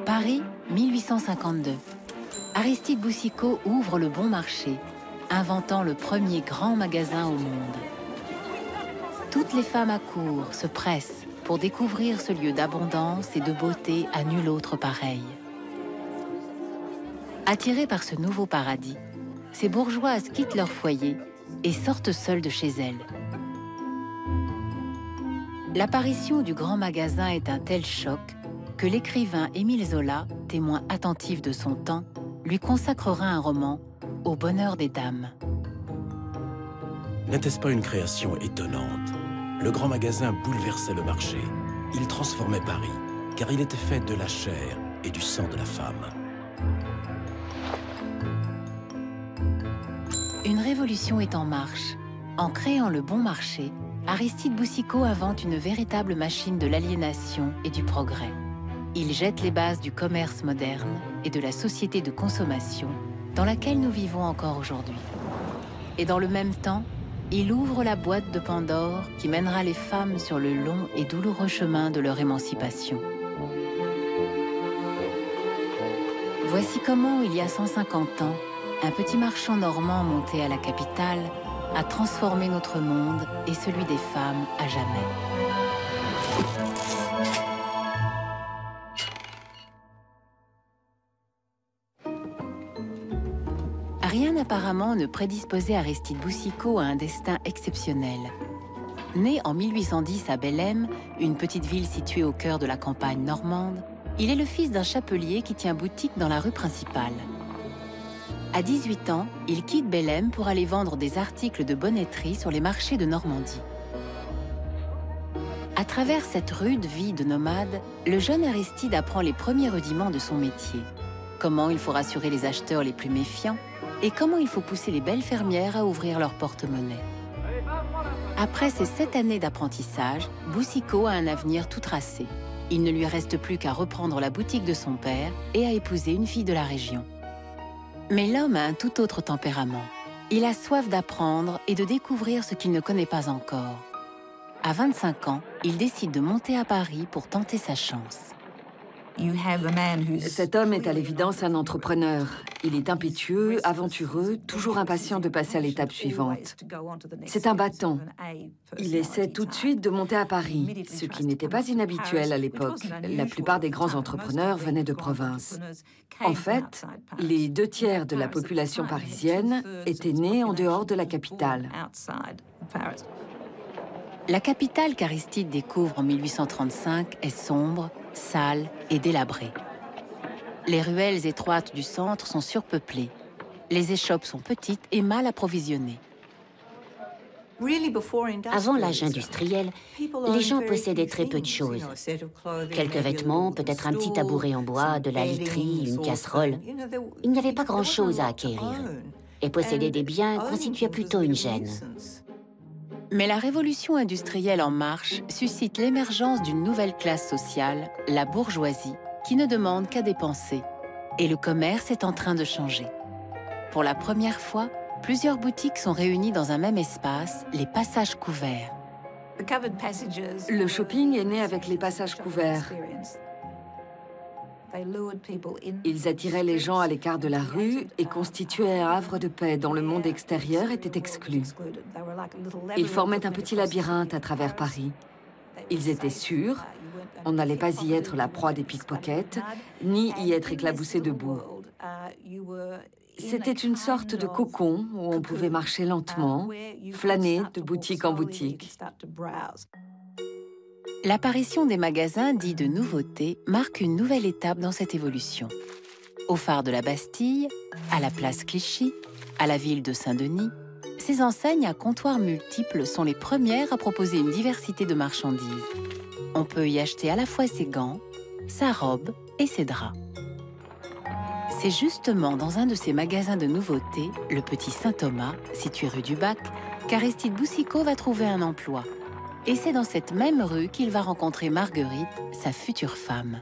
Paris, 1852. Aristide Boucicaut ouvre le Bon Marché, inventant le premier grand magasin au monde. Toutes les femmes à court se pressent pour découvrir ce lieu d'abondance et de beauté à nul autre pareil. Attirées par ce nouveau paradis, ces bourgeoises quittent leur foyer et sortent seules de chez elles. L'apparition du grand magasin est un tel choc que l'écrivain Émile Zola, témoin attentif de son temps, lui consacrera un roman, Au bonheur des dames. N'était-ce pas une création étonnante? Le grand magasin bouleversait le marché. Il transformait Paris, car il était fait de la chair et du sang de la femme. Une révolution est en marche. En créant le Bon Marché, Aristide Boucicaut invente une véritable machine de l'aliénation et du progrès. Il jette les bases du commerce moderne et de la société de consommation dans laquelle nous vivons encore aujourd'hui. Et dans le même temps, il ouvre la boîte de Pandore qui mènera les femmes sur le long et douloureux chemin de leur émancipation. Voici comment, il y a 150 ans, un petit marchand normand monté à la capitale a transformé notre monde et celui des femmes à jamais. Rien apparemment ne prédisposait Aristide Boucicaut à un destin exceptionnel. Né en 1810 à Bellême, une petite ville située au cœur de la campagne normande, il est le fils d'un chapelier qui tient boutique dans la rue principale. À 18 ans, il quitte Bellême pour aller vendre des articles de bonneterie sur les marchés de Normandie. À travers cette rude vie de nomade, le jeune Aristide apprend les premiers rudiments de son métier. Comment il faut rassurer les acheteurs les plus méfiants et comment il faut pousser les belles fermières à ouvrir leur porte-monnaie. Après ces 7 années d'apprentissage, Boucicaut a un avenir tout tracé. Il ne lui reste plus qu'à reprendre la boutique de son père et à épouser une fille de la région. Mais l'homme a un tout autre tempérament. Il a soif d'apprendre et de découvrir ce qu'il ne connaît pas encore. À 25 ans, il décide de monter à Paris pour tenter sa chance. Cet homme est à l'évidence un entrepreneur. Il est impétueux, aventureux, toujours impatient de passer à l'étape suivante. C'est un battant. Il essaie tout de suite de monter à Paris, ce qui n'était pas inhabituel à l'époque. La plupart des grands entrepreneurs venaient de province. En fait, les 2/3 de la population parisienne étaient nés en dehors de la capitale. La capitale qu'Aristide découvre en 1835 est sombre, sale et délabrée. Les ruelles étroites du centre sont surpeuplées. Les échoppes sont petites et mal approvisionnées. Avant l'âge industriel, les gens possédaient très peu de choses. Quelques vêtements, peut-être un petit tabouret en bois, de la literie, une casserole. Il n'y avait pas grand-chose à acquérir. Et posséder des biens constituait plutôt une gêne. Mais la révolution industrielle en marche suscite l'émergence d'une nouvelle classe sociale, la bourgeoisie, qui ne demande qu'à dépenser. Et le commerce est en train de changer. Pour la première fois, plusieurs boutiques sont réunies dans un même espace, les passages couverts. Le shopping est né avec les passages couverts. Ils attiraient les gens à l'écart de la rue et constituaient un havre de paix dont le monde extérieur était exclu. Ils formaient un petit labyrinthe à travers Paris. Ils étaient sûrs, on n'allait pas y être la proie des pickpockets, ni y être éclaboussé de boue. C'était une sorte de cocon où on pouvait marcher lentement, flâner de boutique en boutique. L'apparition des magasins dits de nouveautés marque une nouvelle étape dans cette évolution. Au phare de la Bastille, à la place Clichy, à la ville de Saint-Denis, ces enseignes à comptoirs multiples sont les premières à proposer une diversité de marchandises. On peut y acheter à la fois ses gants, sa robe et ses draps. C'est justement dans un de ces magasins de nouveautés, le Petit Saint-Thomas, situé rue du Bac, qu'Aristide Boucicaut va trouver un emploi. Et c'est dans cette même rue qu'il va rencontrer Marguerite, sa future femme.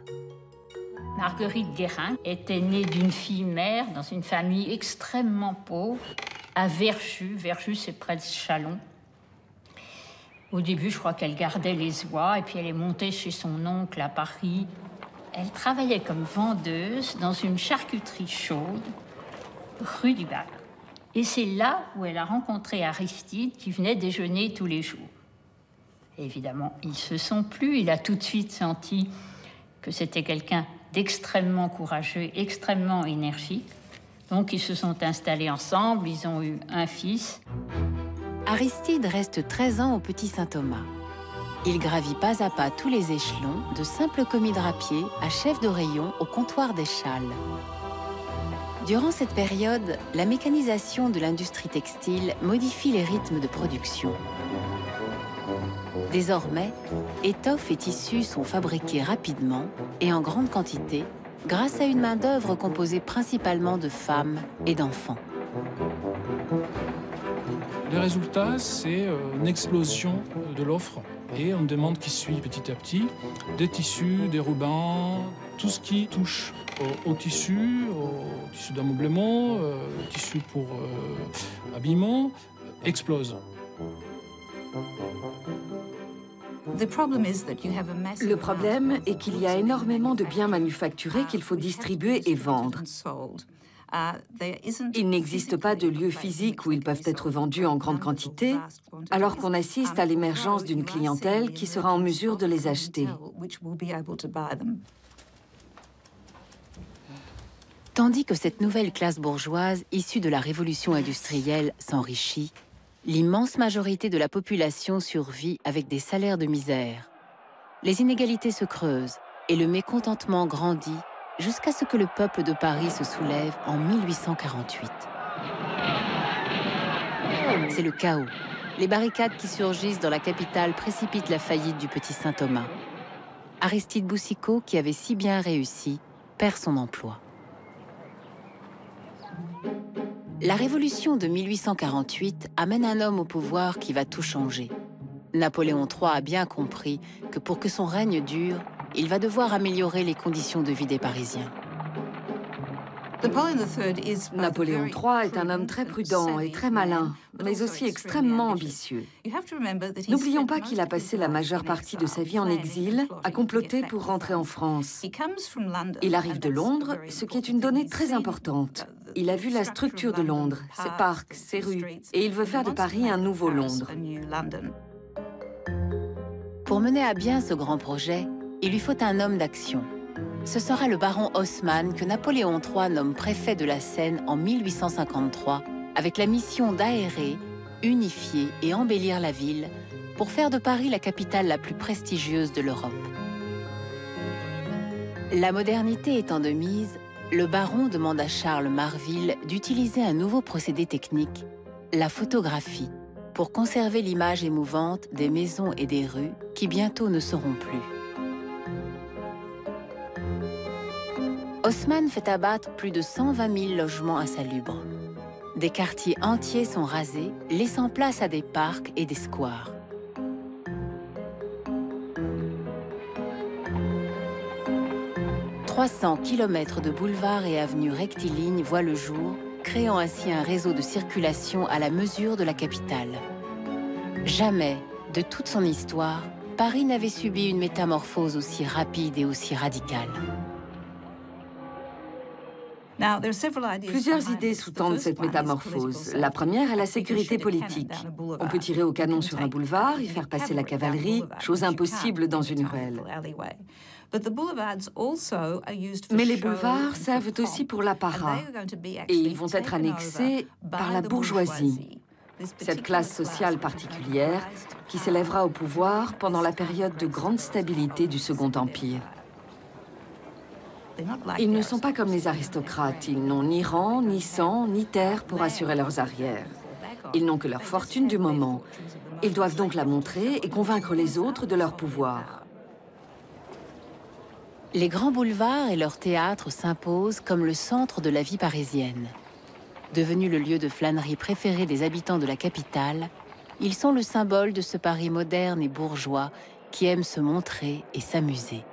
Marguerite Guérin était née d'une fille mère dans une famille extrêmement pauvre à Verjus. Verjus, c'est près de Châlons. Au début, je crois qu'elle gardait les oies et puis elle est montée chez son oncle à Paris. Elle travaillait comme vendeuse dans une charcuterie chaude, rue du Bac. Et c'est là où elle a rencontré Aristide qui venait déjeuner tous les jours. Évidemment, ils se sont plu. Il a tout de suite senti que c'était quelqu'un d'extrêmement courageux, extrêmement énergique. Donc, ils se sont installés ensemble, ils ont eu un fils. Aristide reste 13 ans au Petit Saint-Thomas. Il gravit pas à pas tous les échelons, de simple commis drapier à chef de rayon au comptoir des châles. Durant cette période, la mécanisation de l'industrie textile modifie les rythmes de production. Désormais, étoffes et tissus sont fabriqués rapidement et en grande quantité grâce à une main-d'œuvre composée principalement de femmes et d'enfants. Le résultat, c'est une explosion de l'offre et une demande qui suit petit à petit des tissus, des rubans, tout ce qui touche au tissu d'ameublement, au tissu pour habillement, explose. Le problème est qu'il y a énormément de biens manufacturés qu'il faut distribuer et vendre. Il n'existe pas de lieu physique où ils peuvent être vendus en grande quantité, alors qu'on assiste à l'émergence d'une clientèle qui sera en mesure de les acheter. Tandis que cette nouvelle classe bourgeoise, issue de la révolution industrielle, s'enrichit, l'immense majorité de la population survit avec des salaires de misère. Les inégalités se creusent et le mécontentement grandit jusqu'à ce que le peuple de Paris se soulève en 1848. C'est le chaos. Les barricades qui surgissent dans la capitale précipitent la faillite du Petit Saint-Thomas. Aristide Boucicaut, qui avait si bien réussi, perd son emploi. La révolution de 1848 amène un homme au pouvoir qui va tout changer. Napoléon III a bien compris que pour que son règne dure, il va devoir améliorer les conditions de vie des Parisiens. Napoléon III est un homme très prudent et très malin, mais aussi extrêmement ambitieux. N'oublions pas qu'il a passé la majeure partie de sa vie en exil, à comploter pour rentrer en France. Il arrive de Londres, ce qui est une donnée très importante. Il a vu la structure de Londres, ses parcs, ses rues, et il veut faire de Paris un nouveau Londres. Pour mener à bien ce grand projet, il lui faut un homme d'action. Ce sera le baron Haussmann que Napoléon III nomme préfet de la Seine en 1853, avec la mission d'aérer, unifier et embellir la ville pour faire de Paris la capitale la plus prestigieuse de l'Europe. La modernité étant de mise, le baron demande à Charles Marville d'utiliser un nouveau procédé technique, la photographie, pour conserver l'image émouvante des maisons et des rues qui bientôt ne seront plus. Haussmann fait abattre plus de 120 000 logements insalubres. Des quartiers entiers sont rasés, laissant place à des parcs et des squares. « 300 kilomètres de boulevards et avenues rectilignes voient le jour, créant ainsi un réseau de circulation à la mesure de la capitale. Jamais, de toute son histoire, Paris n'avait subi une métamorphose aussi rapide et aussi radicale. » Plusieurs idées sous-tendent cette métamorphose. La première est la sécurité politique. On peut tirer au canon sur un boulevard, y faire passer la cavalerie, chose impossible dans une ruelle. Mais les boulevards servent aussi pour l'apparat, et ils vont être annexés par la bourgeoisie, cette classe sociale particulière qui s'élèvera au pouvoir pendant la période de grande stabilité du Second Empire. Ils ne sont pas comme les aristocrates, ils n'ont ni rang, ni sang, ni terre pour assurer leurs arrières. Ils n'ont que leur fortune du moment. Ils doivent donc la montrer et convaincre les autres de leur pouvoir. Les grands boulevards et leurs théâtres s'imposent comme le centre de la vie parisienne. Devenu le lieu de flânerie préféré des habitants de la capitale, Ils sont le symbole de ce Paris moderne et bourgeois qui aime se montrer et s'amuser.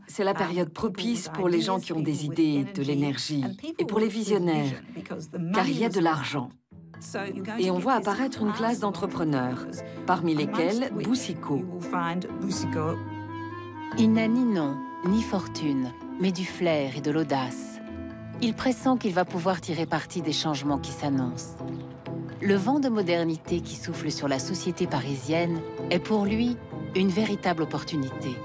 C'est la période propice pour les gens qui ont des idées, de l'énergie, et pour les visionnaires, car il y a de l'argent. Et on voit apparaître une classe d'entrepreneurs, parmi lesquels Boucicaut. Il n'a ni nom, ni fortune, mais du flair et de l'audace. Il pressent qu'il va pouvoir tirer parti des changements qui s'annoncent. Le vent de modernité qui souffle sur la société parisienne est pour lui une véritable opportunité.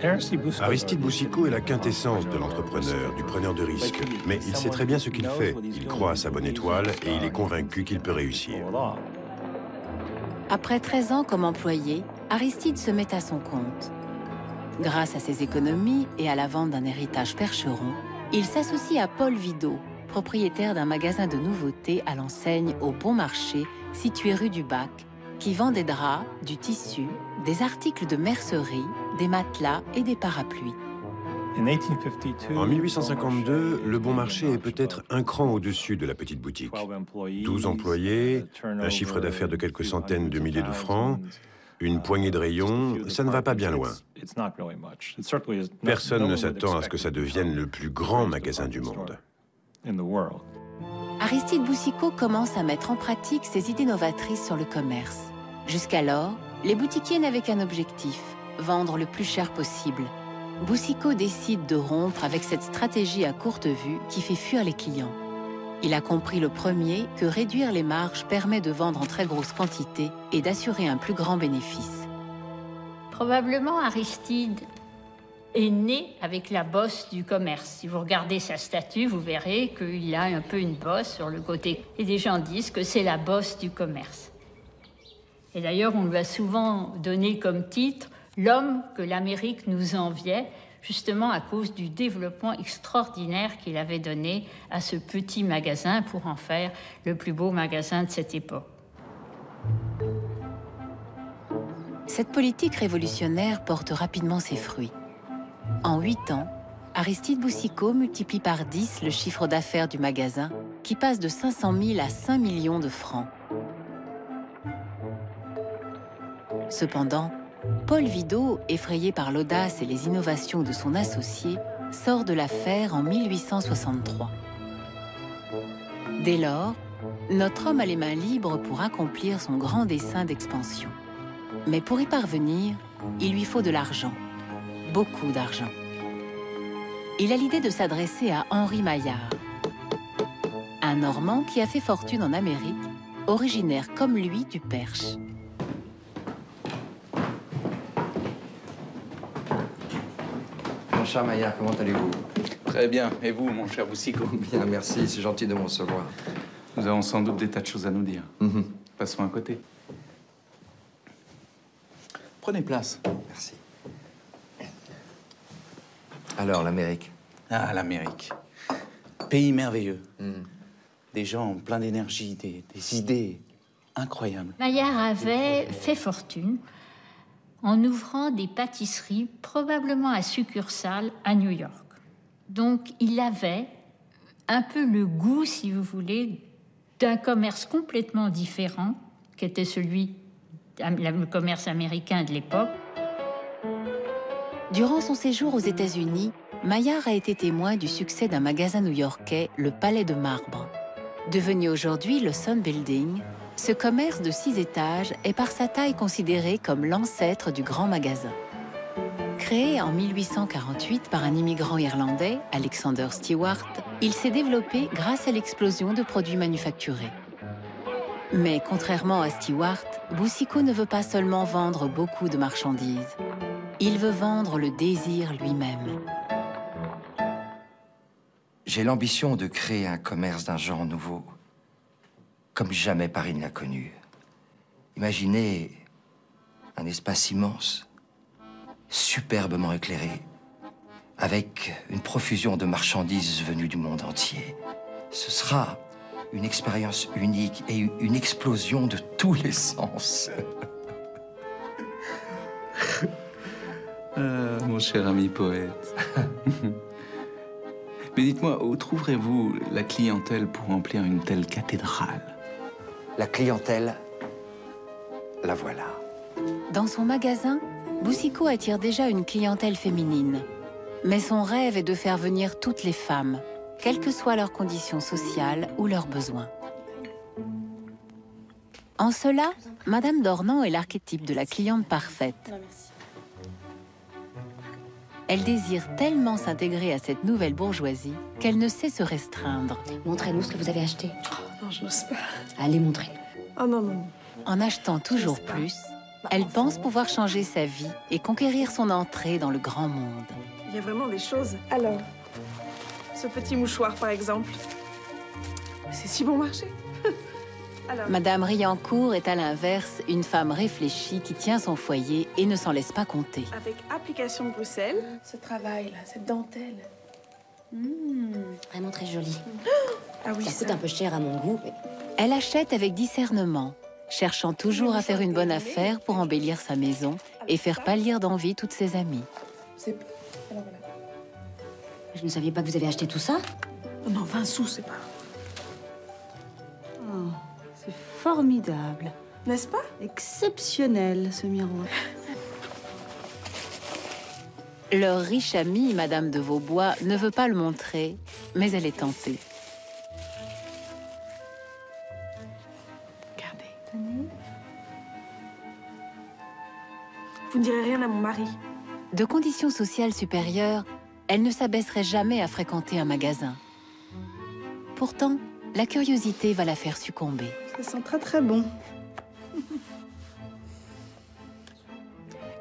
Aristide Boucicaut est la quintessence de l'entrepreneur, du preneur de risques. Mais il sait très bien ce qu'il fait. Il croit à sa bonne étoile et il est convaincu qu'il peut réussir. Après 13 ans comme employé, Aristide se met à son compte. Grâce à ses économies et à la vente d'un héritage Percheron, il s'associe à Paul Vidot, propriétaire d'un magasin de nouveautés à l'enseigne au Bon Marché, situé rue du Bac, qui vend des draps, du tissu, des articles de mercerie, des matelas et des parapluies. En 1852, le Bon Marché est peut-être un cran au-dessus de la petite boutique. 12 employés, un chiffre d'affaires de quelques centaines de milliers de francs, une poignée de rayons, ça ne va pas bien loin. Personne ne s'attend à ce que ça devienne le plus grand magasin du monde. Aristide Boucicaut commence à mettre en pratique ses idées novatrices sur le commerce. Jusqu'alors, les boutiquiers n'avaient qu'un objectif, vendre le plus cher possible. Boucicaut décide de rompre avec cette stratégie à courte vue qui fait fuir les clients. Il a compris le premier que réduire les marges permet de vendre en très grosse quantité et d'assurer un plus grand bénéfice. Probablement Aristide est né avec la bosse du commerce. Si vous regardez sa statue, vous verrez qu'il a un peu une bosse sur le côté. Et des gens disent que c'est la bosse du commerce. Et d'ailleurs, on lui a souvent donné comme titre « L'homme que l'Amérique nous enviait », justement à cause du développement extraordinaire qu'il avait donné à ce petit magasin pour en faire le plus beau magasin de cette époque. Cette politique révolutionnaire porte rapidement ses fruits. En 8 ans, Aristide Boucicaut multiplie par 10 le chiffre d'affaires du magasin, qui passe de 500 000 à 5 millions de francs. Cependant, Paul Vidot, effrayé par l'audace et les innovations de son associé, sort de l'affaire en 1863. Dès lors, notre homme a les mains libres pour accomplir son grand dessein d'expansion. Mais pour y parvenir, il lui faut de l'argent, beaucoup d'argent. Il a l'idée de s'adresser à Henri Maillard, un Normand qui a fait fortune en Amérique, originaire comme lui du Perche. Mon cher Maillard, comment allez-vous? Très bien. Et vous, mon cher Boucicaut? Bien, merci. C'est gentil de me recevoir. Nous avons sans doute des tas de choses à nous dire. Passons à côté. Prenez place. Merci. Alors, l'Amérique? Ah, l'Amérique. Pays merveilleux. Des gens pleins d'énergie, des idées incroyables. Maillard avait fait fortune en ouvrant des pâtisseries, probablement à succursale à New York. Donc, il avait un peu le goût, si vous voulez, d'un commerce complètement différent, qui était celui du commerce américain de l'époque. Durant son séjour aux États-Unis, Maillard a été témoin du succès d'un magasin new-yorkais, le Palais de Marbre. Devenu aujourd'hui le Sun Building, ce commerce de 6 étages est par sa taille considéré comme l'ancêtre du grand magasin. Créé en 1848 par un immigrant irlandais, Alexander Stewart, il s'est développé grâce à l'explosion de produits manufacturés. Mais contrairement à Stewart, Boucicaut ne veut pas seulement vendre beaucoup de marchandises. Il veut vendre le désir lui-même. J'ai l'ambition de créer un commerce d'un genre nouveau, comme jamais Paris ne l'a connu. Imaginez un espace immense, superbement éclairé, avec une profusion de marchandises venues du monde entier. Ce sera une expérience unique et une explosion de tous les sens. Mon cher ami poète. Mais dites-moi, où trouverez-vous la clientèle pour remplir une telle cathédrale? La clientèle, la voilà. Dans son magasin, Boucicaut attire déjà une clientèle féminine. Mais son rêve est de faire venir toutes les femmes, quelles que soient leurs conditions sociales ou leurs besoins. En cela, Madame d'Ornans est l'archétype de la cliente parfaite. Elle désire tellement s'intégrer à cette nouvelle bourgeoisie qu'elle ne sait se restreindre. Montrez-nous ce que vous avez acheté. Oh, non, je n'ose pas. Allez, montrez-nous. Oh non, non. En achetant toujours plus, elle pense pouvoir changer sa vie et conquérir son entrée dans le grand monde. Il y a vraiment des choses. Alors, ce petit mouchoir, par exemple. C'est si bon marché. Alors... Madame Riancourt est à l'inverse une femme réfléchie qui tient son foyer et ne s'en laisse pas compter. Avec application de Bruxelles. Ce travail-là, cette dentelle. Vraiment très joli. Ah oui, ça coûte un peu cher à mon goût, mais... Elle achète avec discernement, cherchant toujours à faire une bonne affaire pour embellir sa maison et faire pâlir d'envie toutes ses amies. Alors voilà. Je ne savais pas que vous avez acheté tout ça. Oh non, 20 sous, c'est pas... Oh, c'est formidable. N'est-ce pas? Exceptionnel, ce miroir. Leur riche amie, Madame de Vaubois, ne veut pas le montrer, mais elle est tentée. Regardez. Vous ne direz rien à mon mari. De conditions sociales supérieures, elle ne s'abaisserait jamais à fréquenter un magasin. Pourtant, la curiosité va la faire succomber. Ça sent très très bon.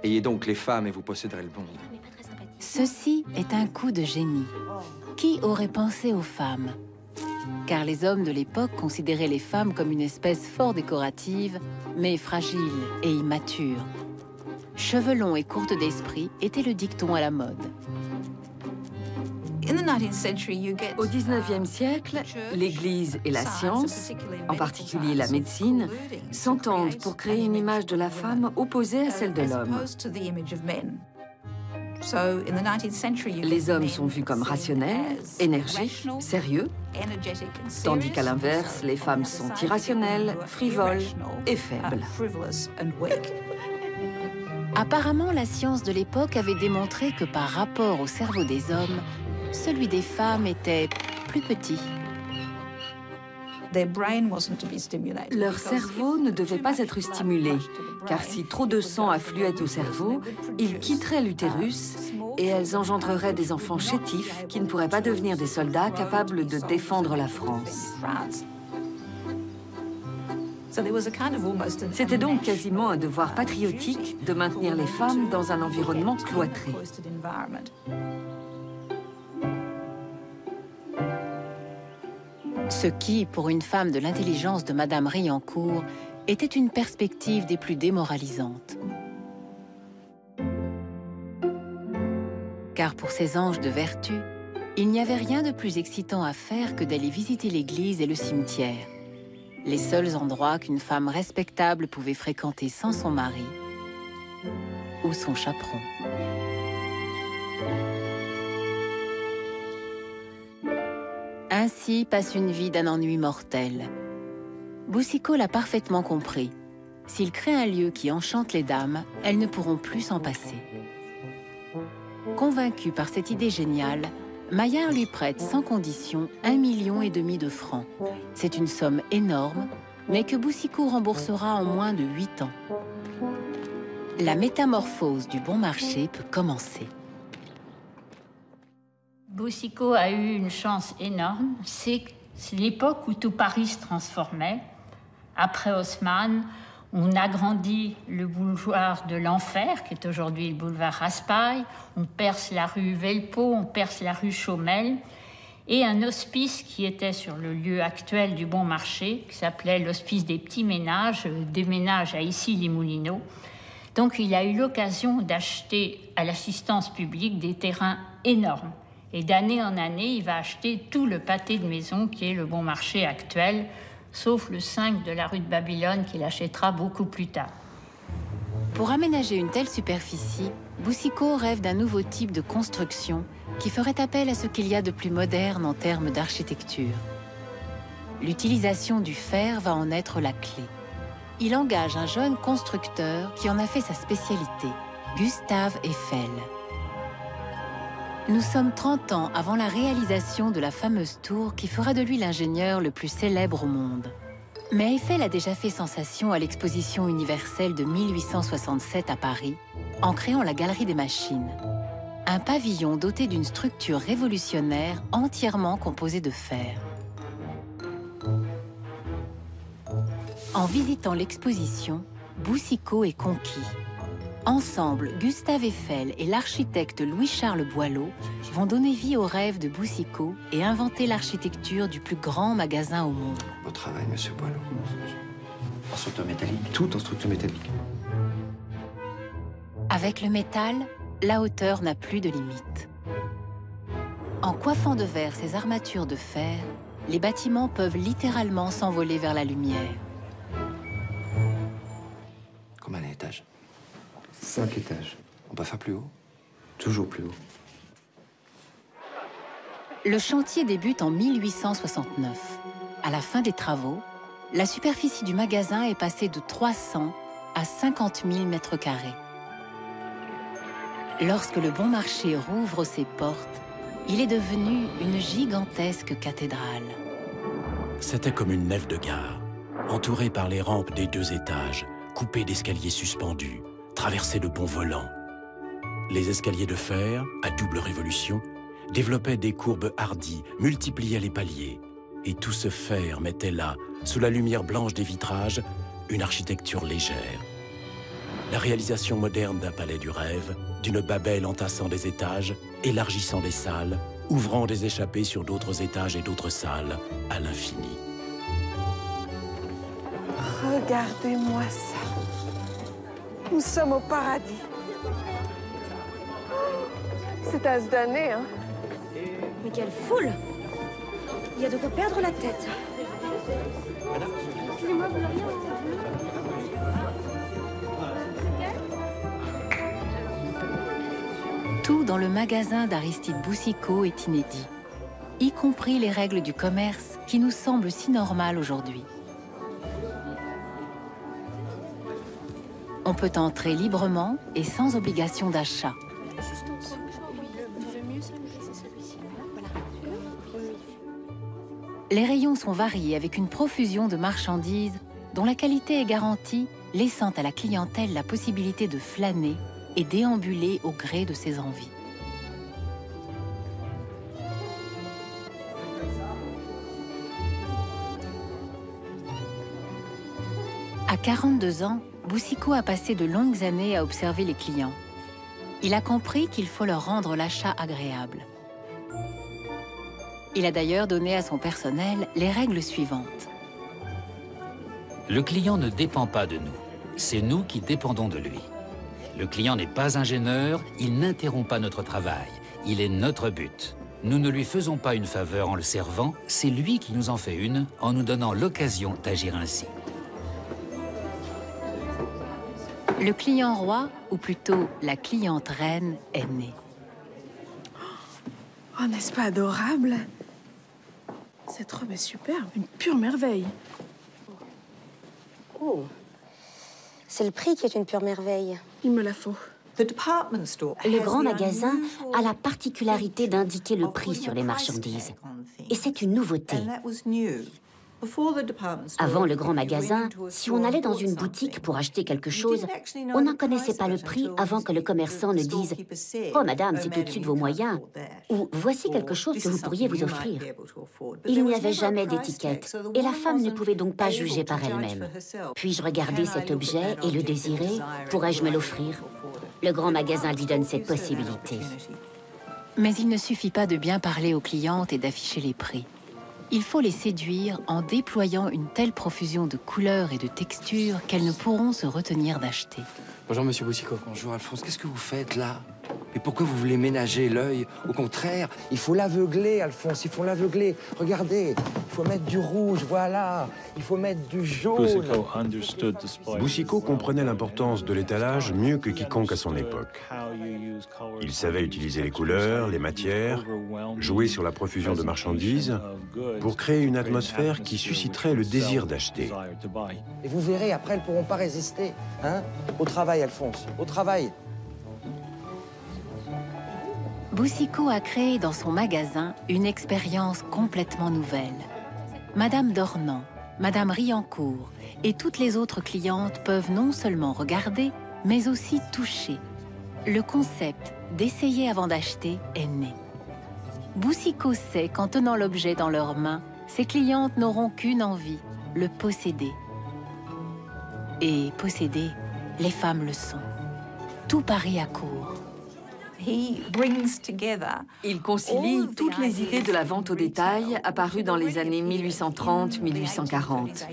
Ayez donc les femmes et vous posséderez le monde. Ceci est un coup de génie. Qui aurait pensé aux femmes? Car les hommes de l'époque considéraient les femmes comme une espèce fort décorative, mais fragile et immature. Cheveux longs et courtes d'esprit était le dicton à la mode. Au XIXe siècle, l'Église et la science, en particulier la médecine, s'entendent pour créer une image de la femme opposée à celle de l'homme. Les hommes sont vus comme rationnels, énergiques, sérieux, tandis qu'à l'inverse, les femmes sont irrationnelles, frivoles et faibles. Apparemment, la science de l'époque avait démontré que par rapport au cerveau des hommes, celui des femmes était plus petit. Leur cerveau ne devait pas être stimulé, car si trop de sang affluait au cerveau, ils quitteraient l'utérus et elles engendreraient des enfants chétifs qui ne pourraient pas devenir des soldats capables de défendre la France. C'était donc quasiment un devoir patriotique de maintenir les femmes dans un environnement cloîtré. Ce qui, pour une femme de l'intelligence de Madame Riancourt, était une perspective des plus démoralisantes. Car pour ces anges de vertu, il n'y avait rien de plus excitant à faire que d'aller visiter l'église et le cimetière, les seuls endroits qu'une femme respectable pouvait fréquenter sans son mari ou son chaperon. Ainsi passe une vie d'un ennui mortel. Boucicaut l'a parfaitement compris. S'il crée un lieu qui enchante les dames, elles ne pourront plus s'en passer. Convaincu par cette idée géniale, Maillard lui prête sans condition 1,5 million de francs. C'est une somme énorme, mais que Boucicaut remboursera en moins de 8 ans. La métamorphose du bon marché peut commencer. Boucicaut a eu une chance énorme, c'est l'époque où tout Paris se transformait. Après Haussmann, on agrandit le boulevard de l'Enfer, qui est aujourd'hui le boulevard Raspail, on perce la rue Velpeau, on perce la rue Chaumel, et un hospice qui était sur le lieu actuel du Bon Marché, qui s'appelait l'hospice des petits ménages, des ménages à Issy-les-Moulineaux. Donc il a eu l'occasion d'acheter à l'assistance publique des terrains énormes. Et d'année en année, il va acheter tout le pâté de maison qui est le Bon Marché actuel, sauf le 5 de la rue de Babylone qu'il achètera beaucoup plus tard. Pour aménager une telle superficie, Boucicaut rêve d'un nouveau type de construction qui ferait appel à ce qu'il y a de plus moderne en termes d'architecture. L'utilisation du fer va en être la clé. Il engage un jeune constructeur qui en a fait sa spécialité, Gustave Eiffel. Nous sommes 30 ans avant la réalisation de la fameuse tour qui fera de lui l'ingénieur le plus célèbre au monde. Mais Eiffel a déjà fait sensation à l'exposition universelle de 1867 à Paris, en créant la Galerie des Machines. Un pavillon doté d'une structure révolutionnaire entièrement composée de fer. En visitant l'exposition, Boucicaut est conquis. Ensemble, Gustave Eiffel et l'architecte Louis-Charles Boileau vont donner vie au rêve de Boucicaut et inventer l'architecture du plus grand magasin au monde. Beau travail, monsieur Boileau. En structure métallique? Tout en structure métallique. Avec le métal, la hauteur n'a plus de limite. En coiffant de verre ces armatures de fer, les bâtiments peuvent littéralement s'envoler vers la lumière. Combien d'étages? 5 étages. On peut faire plus haut? Toujours plus haut. Le chantier débute en 1869. À la fin des travaux, la superficie du magasin est passée de 300 à 50 000 mètres carrés. Lorsque le Bon Marché rouvre ses portes, il est devenu une gigantesque cathédrale. C'était comme une nef de gare, entourée par les rampes des 2 étages, coupée d'escaliers suspendus, traversée de ponts volants. Les escaliers de fer, à double révolution, développaient des courbes hardies, multipliaient les paliers. Et tout ce fer mettait là, sous la lumière blanche des vitrages, une architecture légère. La réalisation moderne d'un palais du rêve, d'une Babel entassant des étages, élargissant des salles, ouvrant des échappées sur d'autres étages et d'autres salles, à l'infini. Regardez-moi ça. Nous sommes au paradis. C'est à se donner, hein. Mais quelle foule! Il y a de quoi perdre la tête. Excusez-moi, vous n'avez rien entendu? Tout dans le magasin d'Aristide Boucicaut est inédit, y compris les règles du commerce qui nous semblent si normales aujourd'hui. On peut entrer librement et sans obligation d'achat. Les rayons sont variés avec une profusion de marchandises dont la qualité est garantie, laissant à la clientèle la possibilité de flâner et déambuler au gré de ses envies. À 42 ans, Boucicaut a passé de longues années à observer les clients. Il a compris qu'il faut leur rendre l'achat agréable. Il a d'ailleurs donné à son personnel les règles suivantes. Le client ne dépend pas de nous. C'est nous qui dépendons de lui. Le client n'est pas un gêneur, il n'interrompt pas notre travail. Il est notre but. Nous ne lui faisons pas une faveur en le servant, c'est lui qui nous en fait une en nous donnant l'occasion d'agir ainsi. Le client roi, ou plutôt la cliente reine, est né. Oh, n'est-ce pas adorable? Cette robe est superbe, une pure merveille. Oh, c'est le prix qui est une pure merveille. Il me la faut. Le grand magasin a la particularité d'indiquer le prix sur les marchandises. Et c'est une nouveauté. Avant le grand magasin, si on allait dans une boutique pour acheter quelque chose, on n'en connaissait pas le prix avant que le commerçant ne dise « Oh madame, c'est au-dessus de vos moyens » ou « Voici quelque chose que vous pourriez vous offrir ». Il n'y avait jamais d'étiquette et la femme ne pouvait donc pas juger par elle-même. Puis-je regarder cet objet et le désirer? Pourrais-je me l'offrir? Le grand magasin lui donne cette possibilité. Mais il ne suffit pas de bien parler aux clientes et d'afficher les prix. Il faut les séduire en déployant une telle profusion de couleurs et de textures qu'elles ne pourront se retenir d'acheter. Bonjour, monsieur Boucicaut. Bonjour, Alphonse. Qu'est-ce que vous faites, là? Mais pourquoi vous voulez ménager l'œil? Au contraire, il faut l'aveugler, Alphonse, il faut l'aveugler. Regardez, il faut mettre du rouge, voilà. Il faut mettre du jaune. Boucicaut comprenait l'importance de l'étalage mieux que quiconque à son époque. Il savait utiliser les couleurs, les matières, jouer sur la profusion de marchandises pour créer une atmosphère qui susciterait le désir d'acheter. Et vous verrez, après, elles ne pourront pas résister. Hein? Au travail, Alphonse, au travail. Boucicaut a créé dans son magasin une expérience complètement nouvelle. Madame Dornan, Madame Riancourt et toutes les autres clientes peuvent non seulement regarder, mais aussi toucher. Le concept d'essayer avant d'acheter est né. Boucicaut sait qu'en tenant l'objet dans leurs mains, ses clientes n'auront qu'une envie, le posséder. Et posséder, les femmes le sont. Tout Paris accourt. Il concilie toutes les idées de la vente au détail apparues dans les années 1830-1840.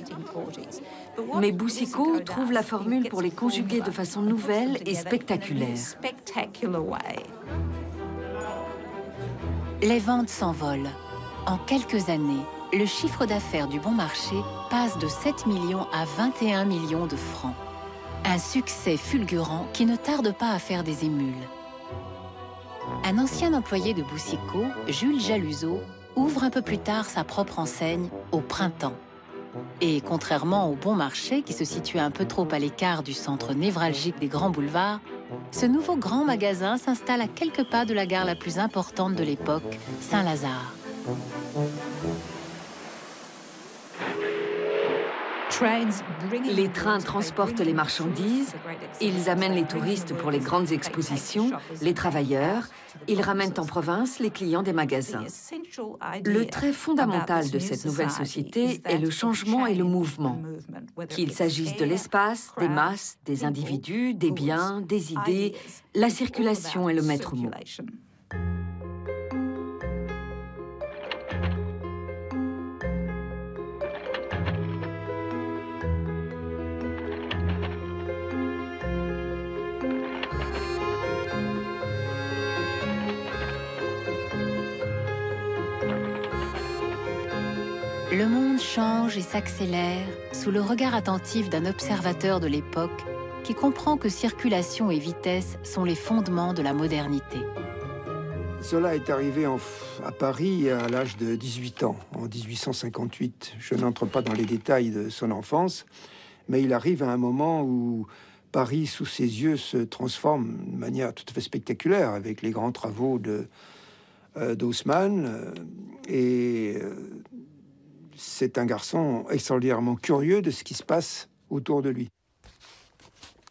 Mais Boucicaut trouve la formule pour les conjuguer de façon nouvelle et spectaculaire. Les ventes s'envolent. En quelques années, le chiffre d'affaires du bon marché passe de 7 millions à 21 millions de francs. Un succès fulgurant qui ne tarde pas à faire des émules. Un ancien employé de Boucicaut, Jules Jaluzeau, ouvre un peu plus tard sa propre enseigne au Printemps. Et contrairement au Bon Marché, qui se situe un peu trop à l'écart du centre névralgique des grands boulevards, ce nouveau grand magasin s'installe à quelques pas de la gare la plus importante de l'époque, Saint-Lazare. Les trains transportent les marchandises, ils amènent les touristes pour les grandes expositions, les travailleurs, ils ramènent en province les clients des magasins. Le trait fondamental de cette nouvelle société est le changement et le mouvement. Qu'il s'agisse de l'espace, des masses, des individus, des biens, des idées, la circulation est le maître mot. Le monde change et s'accélère sous le regard attentif d'un observateur de l'époque qui comprend que circulation et vitesse sont les fondements de la modernité. Zola est arrivé à Paris à l'âge de 18 ans, en 1858. Je n'entre pas dans les détails de son enfance, mais il arrive à un moment où Paris, sous ses yeux, se transforme de manière tout à fait spectaculaire avec les grands travaux d'Haussmann. C'est un garçon extraordinairement curieux de ce qui se passe autour de lui.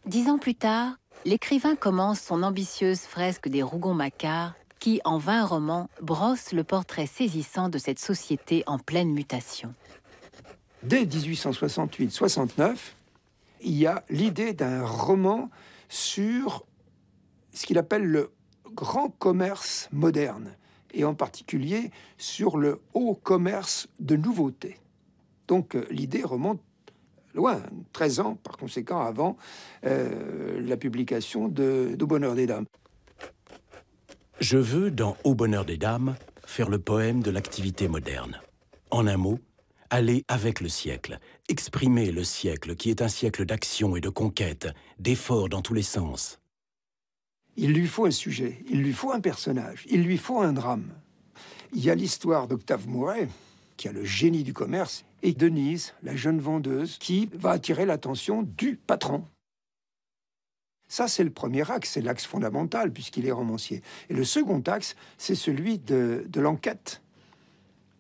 10 ans plus tard, l'écrivain commence son ambitieuse fresque des Rougon-Macquart qui, en 20 romans, brosse le portrait saisissant de cette société en pleine mutation. Dès 1868-69, il y a l'idée d'un roman sur ce qu'il appelle le grand commerce moderne, et en particulier sur le haut commerce de nouveautés. Donc l'idée remonte loin, 13 ans par conséquent avant la publication d'Au bonheur des dames. Je veux, dans Au bonheur des dames, faire le poème de l'activité moderne. En un mot, aller avec le siècle, exprimer le siècle qui est un siècle d'action et de conquête, d'efforts dans tous les sens. Il lui faut un sujet, il lui faut un personnage, il lui faut un drame. Il y a l'histoire d'Octave Mouret, qui a le génie du commerce, et Denise, la jeune vendeuse, qui va attirer l'attention du patron. Ça, c'est le premier axe, c'est l'axe fondamental, puisqu'il est romancier. Et le second axe, c'est celui de l'enquête,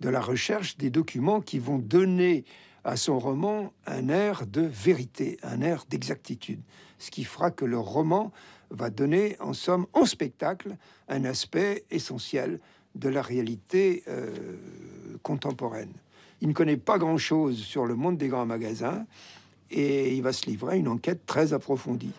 de la recherche des documents qui vont donner à son roman un air de vérité, un air d'exactitude. Ce qui fera que le roman va donner, en somme, en spectacle, un aspect essentiel de la réalité contemporaine. Il ne connaît pas grand-chose sur le monde des grands magasins et il va se livrer à une enquête très approfondie.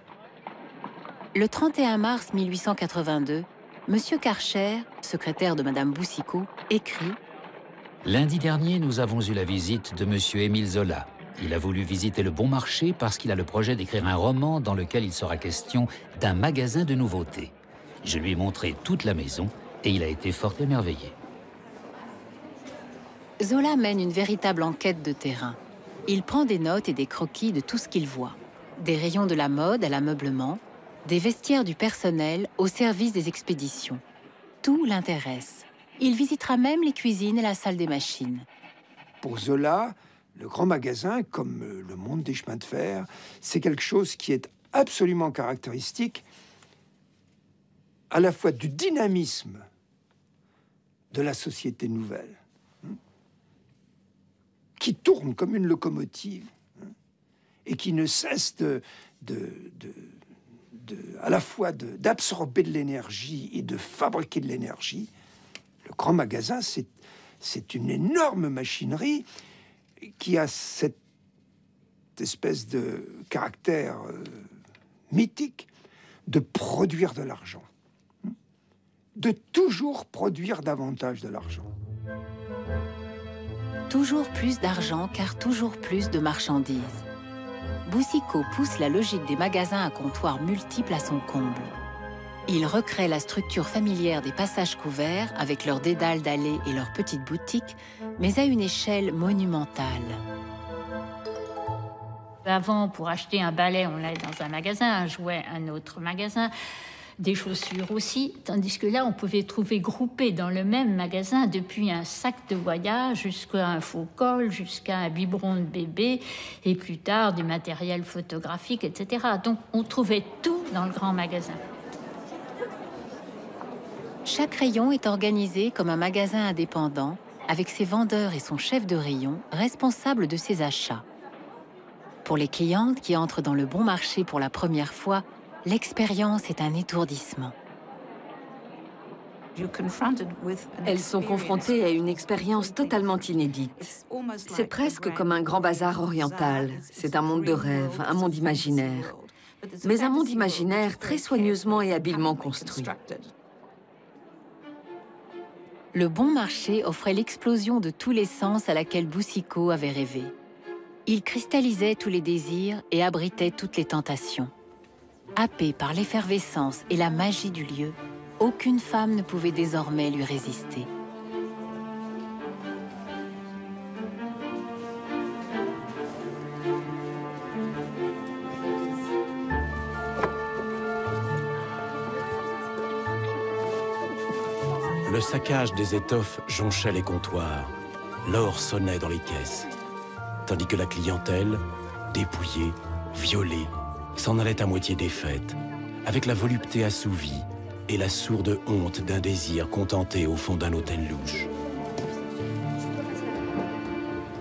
Le 31 mars 1882, M. Karcher, secrétaire de Mme Boucicaut, écrit « Lundi dernier, nous avons eu la visite de M. Émile Zola. Il a voulu visiter le Bon Marché parce qu'il a le projet d'écrire un roman dans lequel il sera question d'un magasin de nouveautés. Je lui ai montré toute la maison et il a été fort émerveillé. Zola mène une véritable enquête de terrain. Il prend des notes et des croquis de tout ce qu'il voit. Des rayons de la mode à l'ameublement, des vestiaires du personnel au service des expéditions. Tout l'intéresse. Il visitera même les cuisines et la salle des machines. Pour Zola, le grand magasin, comme le monde des chemins de fer, c'est quelque chose qui est absolument caractéristique à la fois du dynamisme de la société nouvelle, qui tourne comme une locomotive et qui ne cesse à la fois d'absorber de l'énergie et de fabriquer de l'énergie. Le grand magasin, c'est une énorme machinerie qui a cette espèce de caractère mythique de produire de l'argent, de toujours produire davantage de l'argent. Toujours plus d'argent, car toujours plus de marchandises. Boucicaut pousse la logique des magasins à comptoirs multiples à son comble. Il recrée la structure familière des passages couverts avec leurs dédales d'allées et leurs petites boutiques, mais à une échelle monumentale. Avant, pour acheter un balai, on allait dans un magasin, un jouet, un autre magasin, des chaussures aussi, tandis que là, on pouvait trouver groupés dans le même magasin, depuis un sac de voyage jusqu'à un faux col, jusqu'à un biberon de bébé, et plus tard du matériel photographique, etc. Donc, on trouvait tout dans le grand magasin. Chaque rayon est organisé comme un magasin indépendant, avec ses vendeurs et son chef de rayon, responsable de ses achats. Pour les clientes qui entrent dans le bon marché pour la première fois, l'expérience est un étourdissement. Elles sont confrontées à une expérience totalement inédite. C'est presque comme un grand bazar oriental. C'est un monde de rêve, un monde imaginaire. Mais un monde imaginaire très soigneusement et habilement construit. Le bon marché offrait l'explosion de tous les sens à laquelle Boucicaut avait rêvé. Il cristallisait tous les désirs et abritait toutes les tentations. Happée par l'effervescence et la magie du lieu, aucune femme ne pouvait désormais lui résister. Le saccage des étoffes jonchait les comptoirs. L'or sonnait dans les caisses. Tandis que la clientèle, dépouillée, violée, s'en allait à moitié défaite, avec la volupté assouvie et la sourde honte d'un désir contenté au fond d'un hôtel louche.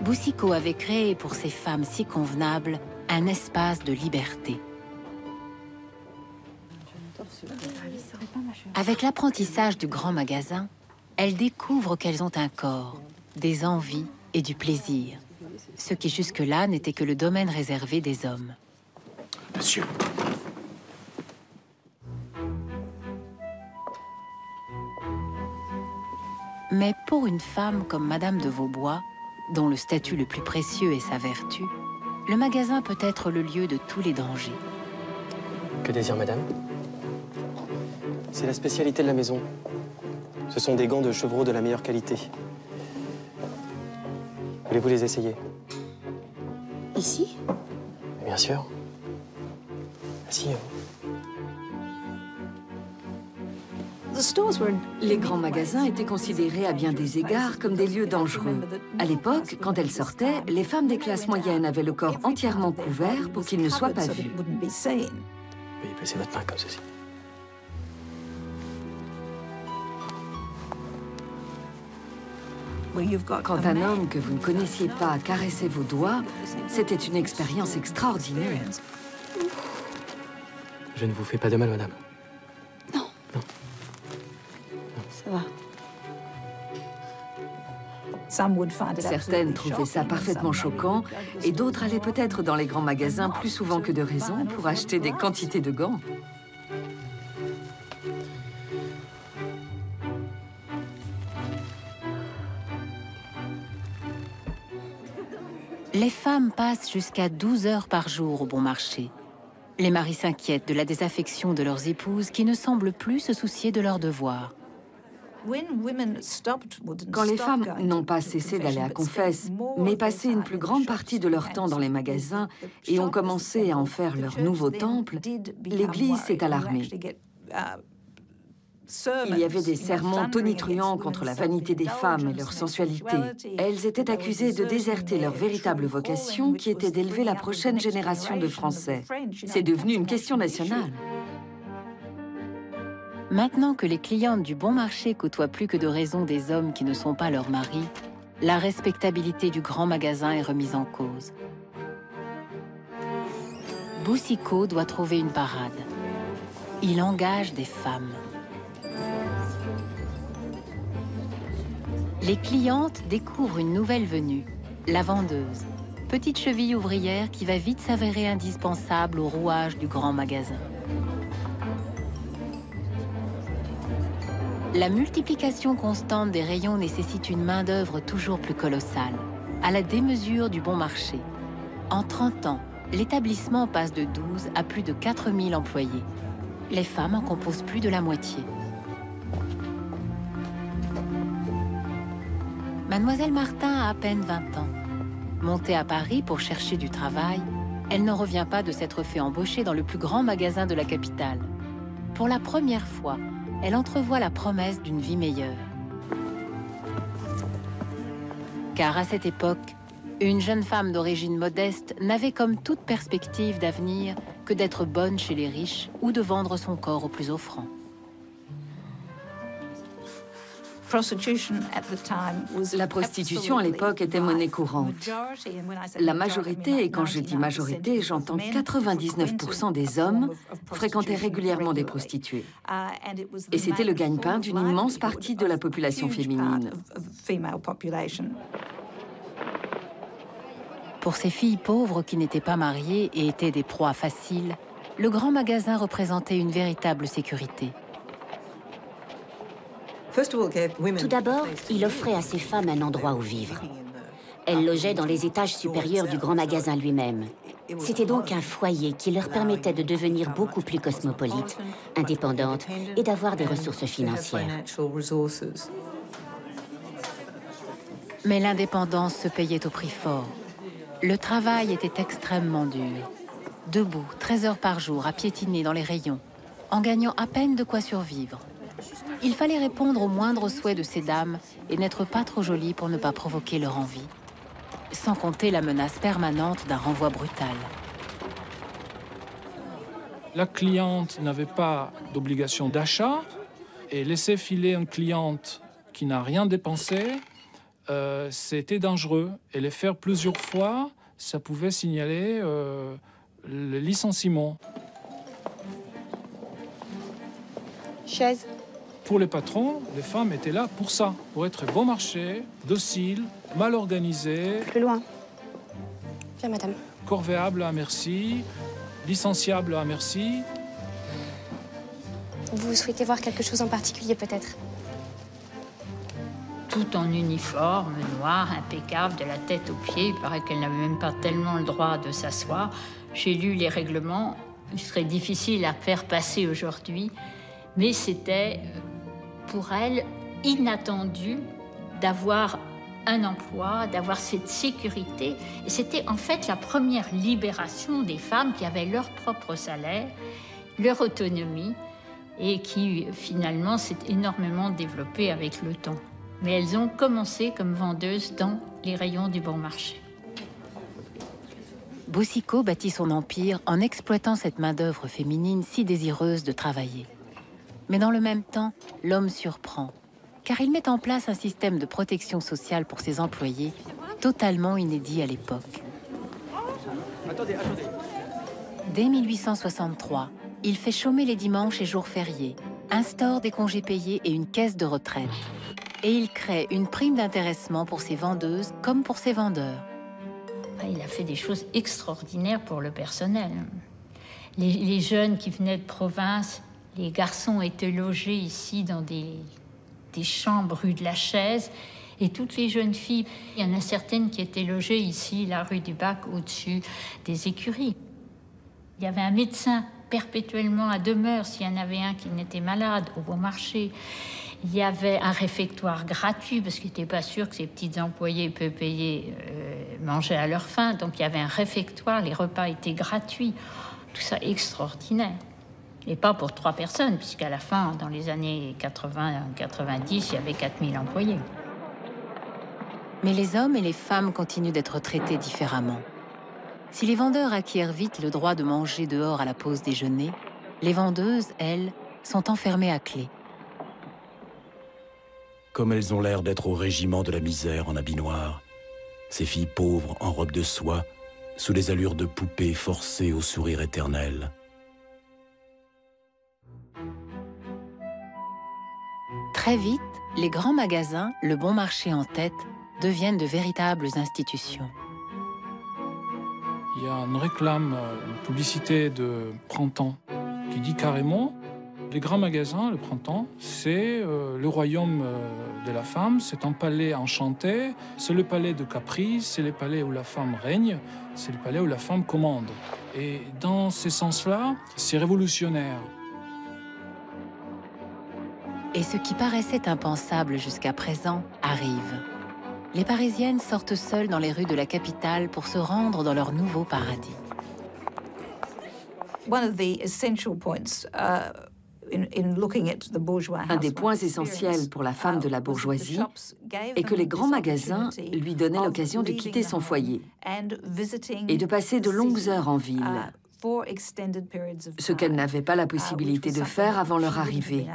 Boucicaut avait créé pour ces femmes si convenables un espace de liberté. Avec l'apprentissage du grand magasin, elles découvrent qu'elles ont un corps, des envies et du plaisir, ce qui jusque-là n'était que le domaine réservé des hommes. Monsieur. Mais pour une femme comme Madame de Vaubois, dont le statut le plus précieux est sa vertu, le magasin peut être le lieu de tous les dangers. Que désire madame? C'est la spécialité de la maison. Ce sont des gants de chevreau de la meilleure qualité. Voulez-vous les essayer? Ici? Bien sûr. Asseyez-vous. Les grands magasins étaient considérés à bien des égards comme des lieux dangereux. À l'époque, quand elles sortaient, les femmes des classes moyennes avaient le corps entièrement couvert pour qu'ils ne soient pas vus. Veuillez placer votre main comme ceci. Quand un homme que vous ne connaissiez pas caressait vos doigts, c'était une expérience extraordinaire. Je ne vous fais pas de mal, madame. Non. Non. Ça va. Certaines trouvaient ça parfaitement choquant et d'autres allaient peut-être dans les grands magasins plus souvent que de raison pour acheter des quantités de gants. Les femmes passent jusqu'à 12 heures par jour au bon marché. Les maris s'inquiètent de la désaffection de leurs épouses qui ne semblent plus se soucier de leurs devoirs. Quand les femmes n'ont pas cessé d'aller à confesse, mais passé une plus grande partie de leur temps dans les magasins et ont commencé à en faire leur nouveau temple, l'Église s'est alarmée. Il y avait des sermons tonitruants contre la vanité des femmes et leur sensualité. Elles étaient accusées de déserter leur véritable vocation, qui était d'élever la prochaine génération de Français. C'est devenu une question nationale. Maintenant que les clientes du bon marché côtoient plus que de raison des hommes qui ne sont pas leurs maris, la respectabilité du grand magasin est remise en cause. Boucicaut doit trouver une parade. Il engage des femmes. Les clientes découvrent une nouvelle venue, la vendeuse, petite cheville ouvrière qui va vite s'avérer indispensable au rouage du grand magasin. La multiplication constante des rayons nécessite une main-d'œuvre toujours plus colossale, à la démesure du bon marché. En 30 ans, l'établissement passe de 12 à plus de 4000 employés. Les femmes en composent plus de la moitié. Mademoiselle Martin a à peine 20 ans. Montée à Paris pour chercher du travail, elle ne revient pas de s'être fait embaucher dans le plus grand magasin de la capitale. Pour la première fois, elle entrevoit la promesse d'une vie meilleure. Car à cette époque, une jeune femme d'origine modeste n'avait comme toute perspective d'avenir que d'être bonne chez les riches ou de vendre son corps au plus offrant. La prostitution à l'époque était monnaie courante. La majorité, et quand je dis majorité, j'entends 99% des hommes, fréquentaient régulièrement des prostituées. Et c'était le gagne-pain d'une immense partie de la population féminine. Pour ces filles pauvres qui n'étaient pas mariées et étaient des proies faciles, le grand magasin représentait une véritable sécurité. Tout d'abord, il offrait à ces femmes un endroit où vivre. Elles logeaient dans les étages supérieurs du grand magasin lui-même. C'était donc un foyer qui leur permettait de devenir beaucoup plus cosmopolites, indépendantes et d'avoir des ressources financières. Mais l'indépendance se payait au prix fort. Le travail était extrêmement dur. Debout, 13 heures par jour, à piétiner dans les rayons, en gagnant à peine de quoi survivre. Il fallait répondre aux moindres souhaits de ces dames et n'être pas trop jolie pour ne pas provoquer leur envie. Sans compter la menace permanente d'un renvoi brutal. La cliente n'avait pas d'obligation d'achat et laisser filer une cliente qui n'a rien dépensé, c'était dangereux. Et les faire plusieurs fois, ça pouvait signaler le licenciement. Chaise. Pour les patrons, les femmes étaient là pour ça, pour être bon marché, docile, mal organisées. Plus loin. Bien, madame. Corvéable à merci, licenciable à merci. Vous souhaitez voir quelque chose en particulier, peut-être? Tout en uniforme, noir, impeccable, de la tête aux pieds. Il paraît qu'elle n'avait même pas tellement le droit de s'asseoir. J'ai lu les règlements. Il serait difficile à faire passer aujourd'hui. Mais c'était, pour elle, inattendu d'avoir un emploi, d'avoir cette sécurité. Et c'était en fait la première libération des femmes qui avaient leur propre salaire, leur autonomie, et qui finalement s'est énormément développée avec le temps. Mais elles ont commencé comme vendeuses dans les rayons du bon marché. Boucicaut bâtit son empire en exploitant cette main-d'œuvre féminine si désireuse de travailler. Mais dans le même temps, l'homme surprend, car il met en place un système de protection sociale pour ses employés totalement inédit à l'époque. Dès 1863, il fait chômer les dimanches et jours fériés, instaure des congés payés et une caisse de retraite. Et il crée une prime d'intéressement pour ses vendeuses comme pour ses vendeurs. Il a fait des choses extraordinaires pour le personnel. Les jeunes qui venaient de province, les garçons étaient logés ici dans des chambres rue de la Chaise. Et toutes les jeunes filles, il y en a certaines qui étaient logées ici, la rue du Bac, au-dessus des écuries. Il y avait un médecin perpétuellement à demeure s'il y en avait un qui n'était malade au bon marché. Il y avait un réfectoire gratuit parce qu'il n'était pas sûr que ces petits employés peu payés mangeaient à leur faim. Donc il y avait un réfectoire, les repas étaient gratuits. Tout ça extraordinaire. Et pas pour 3 personnes, puisqu'à la fin, dans les années 80-90, il y avait 4000 employés. Mais les hommes et les femmes continuent d'être traités différemment. Si les vendeurs acquièrent vite le droit de manger dehors à la pause déjeuner, les vendeuses, elles, sont enfermées à clé. Comme elles ont l'air d'être au régiment de la misère en habit noir, ces filles pauvres en robe de soie, sous les allures de poupées forcées au sourire éternel. Très vite, les grands magasins, le bon marché en tête, deviennent de véritables institutions. Il y a une réclame, une publicité de Printemps qui dit carrément les grands magasins, le Printemps, c'est le royaume de la femme, c'est un palais enchanté, c'est le palais de caprice, c'est le palais où la femme règne, c'est le palais où la femme commande. Et dans ce sens-là, c'est révolutionnaire. Et ce qui paraissait impensable jusqu'à présent arrive. Les Parisiennes sortent seules dans les rues de la capitale pour se rendre dans leur nouveau paradis. Un des points essentiels pour la femme de la bourgeoisie est que les grands magasins lui donnaient l'occasion de quitter son foyer et de passer de longues heures en ville, ce qu'elle n'avait pas la possibilité de faire avant leur arrivée.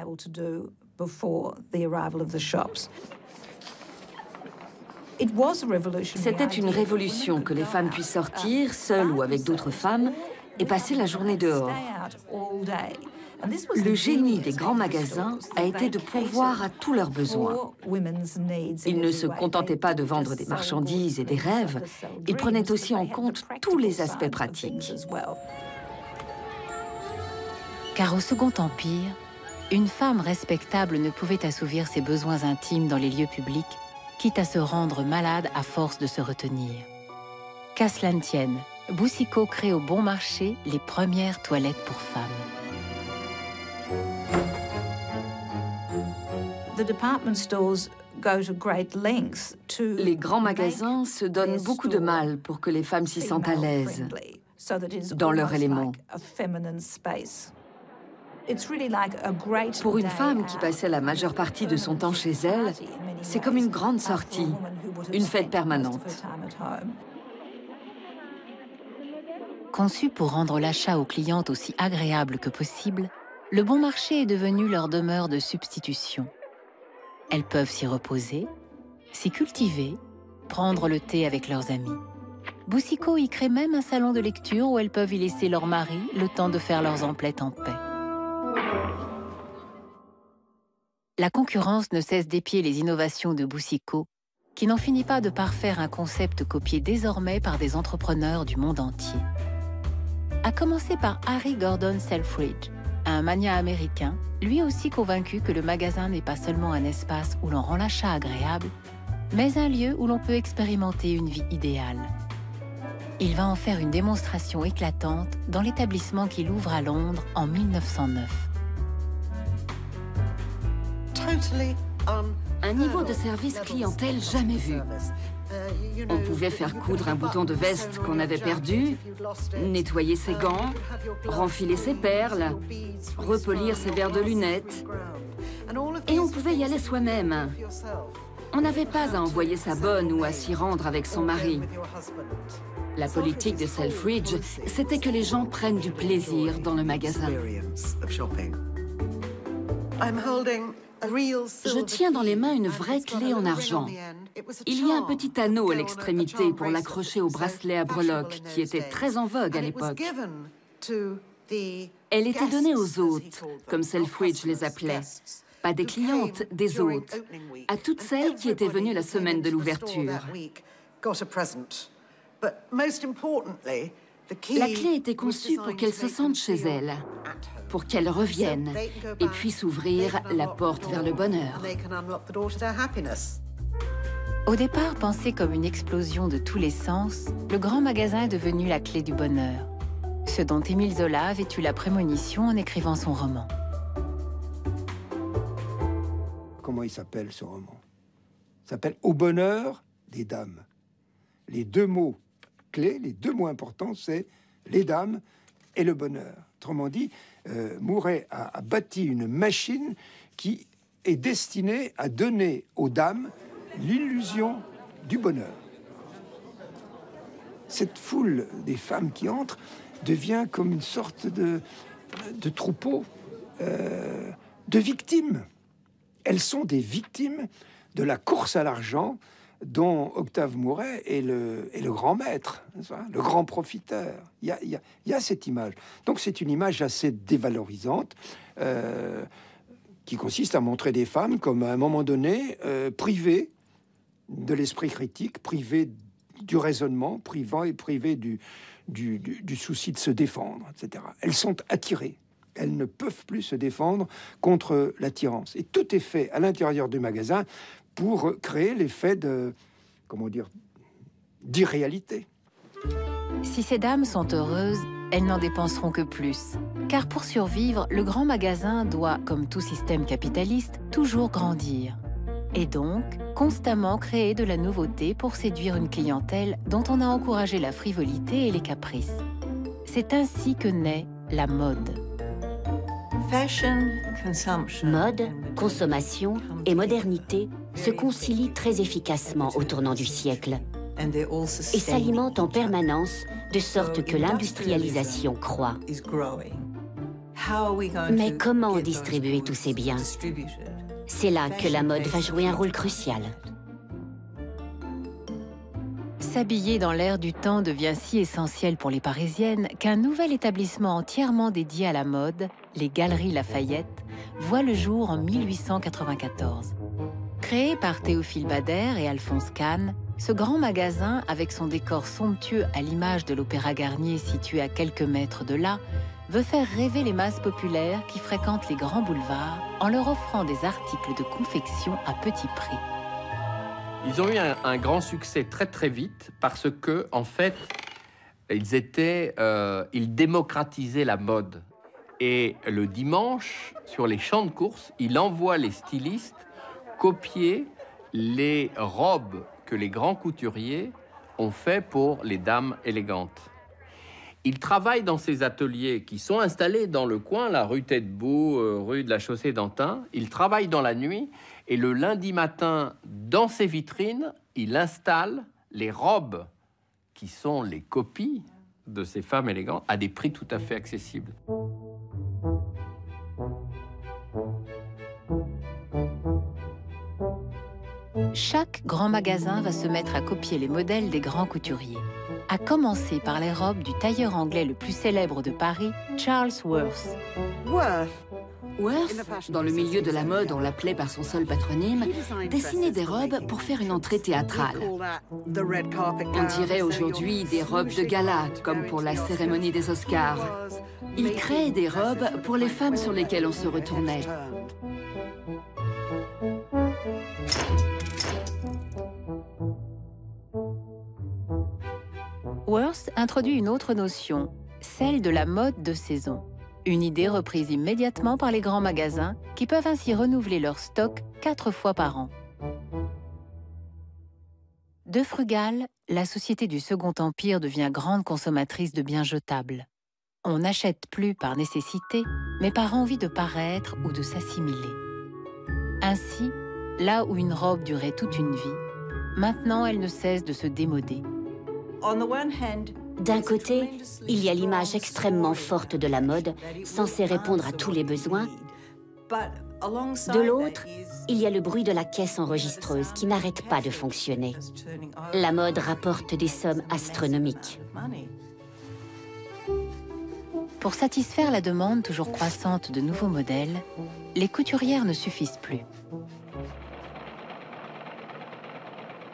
C'était une révolution que les femmes puissent sortir, seules ou avec d'autres femmes, et passer la journée dehors. Le génie des grands magasins a été de pourvoir à tous leurs besoins. Ils ne se contentaient pas de vendre des marchandises et des rêves, ils prenaient aussi en compte tous les aspects pratiques. Car au Second Empire, une femme respectable ne pouvait assouvir ses besoins intimes dans les lieux publics, quitte à se rendre malade à force de se retenir. Qu'à cela ne tienne, Boucicaut crée au bon marché les premières toilettes pour femmes. Les grands magasins se donnent beaucoup de mal pour que les femmes s'y sentent à l'aise, dans leur élément. Pour une femme qui passait la majeure partie de son temps chez elle, c'est comme une grande sortie, une fête permanente. Conçu pour rendre l'achat aux clientes aussi agréable que possible, le bon marché est devenu leur demeure de substitution. Elles peuvent s'y reposer, s'y cultiver, prendre le thé avec leurs amis. Boucicaut y crée même un salon de lecture où elles peuvent y laisser leur mari le temps de faire leurs emplettes en paix. La concurrence ne cesse d'épier les innovations de Boucicaut, qui n'en finit pas de parfaire un concept copié désormais par des entrepreneurs du monde entier. À commencer par Harry Gordon Selfridge, un magnat américain, lui aussi convaincu que le magasin n'est pas seulement un espace où l'on rend l'achat agréable, mais un lieu où l'on peut expérimenter une vie idéale. Il va en faire une démonstration éclatante dans l'établissement qu'il ouvre à Londres en 1909. Un niveau de service clientèle jamais vu. On pouvait faire coudre un bouton de veste qu'on avait perdu, nettoyer ses gants, renfiler ses perles, repolir ses verres de lunettes. Et on pouvait y aller soi-même. On n'avait pas à envoyer sa bonne ou à s'y rendre avec son mari. La politique de Selfridge, c'était que les gens prennent du plaisir dans le magasin. Je tiens dans les mains une vraie clé en argent. Il y a un petit anneau à l'extrémité pour l'accrocher au bracelet à breloques qui était très en vogue à l'époque. Elle était donnée aux hôtes, comme Selfridge les appelait. Pas des clientes, des hôtes. À toutes celles qui étaient venues la semaine de l'ouverture. La clé était conçue pour qu'elles se sentent chez elles, pour qu'elles reviennent et puissent ouvrir la porte vers le bonheur. Au départ pensé comme une explosion de tous les sens, le grand magasin est devenu la clé du bonheur. ce dont Émile Zola avait eu la prémonition en écrivant son roman. Comment il s'appelle, ce roman? Il s'appelle « Au bonheur des dames ». Les deux mots clés, les deux mots importants, c'est les dames et le bonheur. Autrement dit, Mouret a bâti une machine qui est destinée à donner aux dames l'illusion du bonheur. Cette foule des femmes qui entrent devient comme une sorte de troupeau de victimes. Elles sont des victimes de la course à l'argent dont Octave Mouret est le grand maître, le grand profiteur. Il y a cette image. Donc c'est une image assez dévalorisante qui consiste à montrer des femmes comme à un moment donné privées de l'esprit critique, privées du raisonnement, privées du souci de se défendre, etc. Elles sont attirées. Elles ne peuvent plus se défendre contre l'attirance. Et tout est fait à l'intérieur du magasin pour créer l'effet de, comment dire, d'irréalité. Si ces dames sont heureuses, elles n'en dépenseront que plus. Car pour survivre, le grand magasin doit, comme tout système capitaliste, toujours grandir. Et donc, constamment créer de la nouveauté pour séduire une clientèle dont on a encouragé la frivolité et les caprices. C'est ainsi que naît la mode. Mode, consommation et modernité se concilient très efficacement au tournant du siècle et s'alimentent en permanence de sorte que l'industrialisation croît. Mais comment distribuer tous ces biens? C'est là que la mode va jouer un rôle crucial. S'habiller dans l'air du temps devient si essentiel pour les Parisiennes qu'un nouvel établissement entièrement dédié à la mode, les Galeries Lafayette, voit le jour en 1894. Créé par Théophile Bader et Alphonse Kahn, ce grand magasin, avec son décor somptueux à l'image de l'Opéra Garnier situé à quelques mètres de là, veut faire rêver les masses populaires qui fréquentent les grands boulevards en leur offrant des articles de confection à petit prix. Ils ont eu un grand succès très vite parce que, en fait, ils démocratisaient la mode. Et le dimanche, sur les champs de course, il envoie les stylistes copier les robes que les grands couturiers ont fait pour les dames élégantes. Il travaille dans ces ateliers qui sont installés dans le coin, la rue Taitbout, rue de la Chaussée-d'Antin. Il travaille dans la nuit et le lundi matin, dans ses vitrines, il installe les robes qui sont les copies de ces femmes élégantes à des prix tout à fait accessibles. Chaque grand magasin va se mettre à copier les modèles des grands couturiers, à commencer par les robes du tailleur anglais le plus célèbre de Paris, Charles Worth. Worth, dans le milieu de la mode, on l'appelait par son seul patronyme, dessinait des robes pour faire une entrée théâtrale. On dirait aujourd'hui des robes de gala, comme pour la cérémonie des Oscars. Il créait des robes pour les femmes sur lesquelles on se retournait. Worth introduit une autre notion, celle de la mode de saison. Une idée reprise immédiatement par les grands magasins qui peuvent ainsi renouveler leur stock 4 fois par an. De frugale, la société du Second Empire devient grande consommatrice de biens jetables. On n'achète plus par nécessité, mais par envie de paraître ou de s'assimiler. Ainsi, là où une robe durait toute une vie, maintenant elle ne cesse de se démoder. D'un côté, il y a l'image extrêmement forte de la mode, censée répondre à tous les besoins. De l'autre, il y a le bruit de la caisse enregistreuse qui n'arrête pas de fonctionner. La mode rapporte des sommes astronomiques. Pour satisfaire la demande toujours croissante de nouveaux modèles, les couturières ne suffisent plus.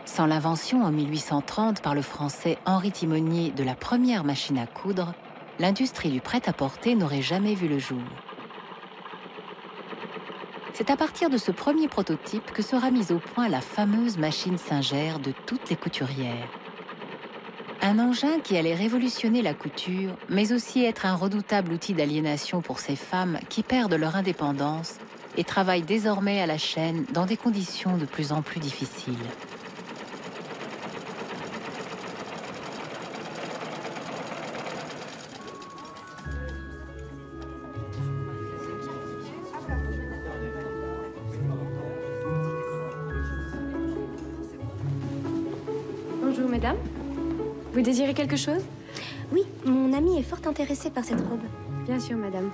Sans l'invention en 1830 par le Français Henri Timonier de la première machine à coudre, l'industrie du prêt-à-porter n'aurait jamais vu le jour. C'est à partir de ce premier prototype que sera mise au point la fameuse machine Singer de toutes les couturières. Un engin qui allait révolutionner la couture, mais aussi être un redoutable outil d'aliénation pour ces femmes qui perdent leur indépendance et travaillent désormais à la chaîne dans des conditions de plus en plus difficiles. Bonjour, mesdames. Vous désirez quelque chose? Oui, mon amie est fort intéressée par cette robe. Bien sûr, madame.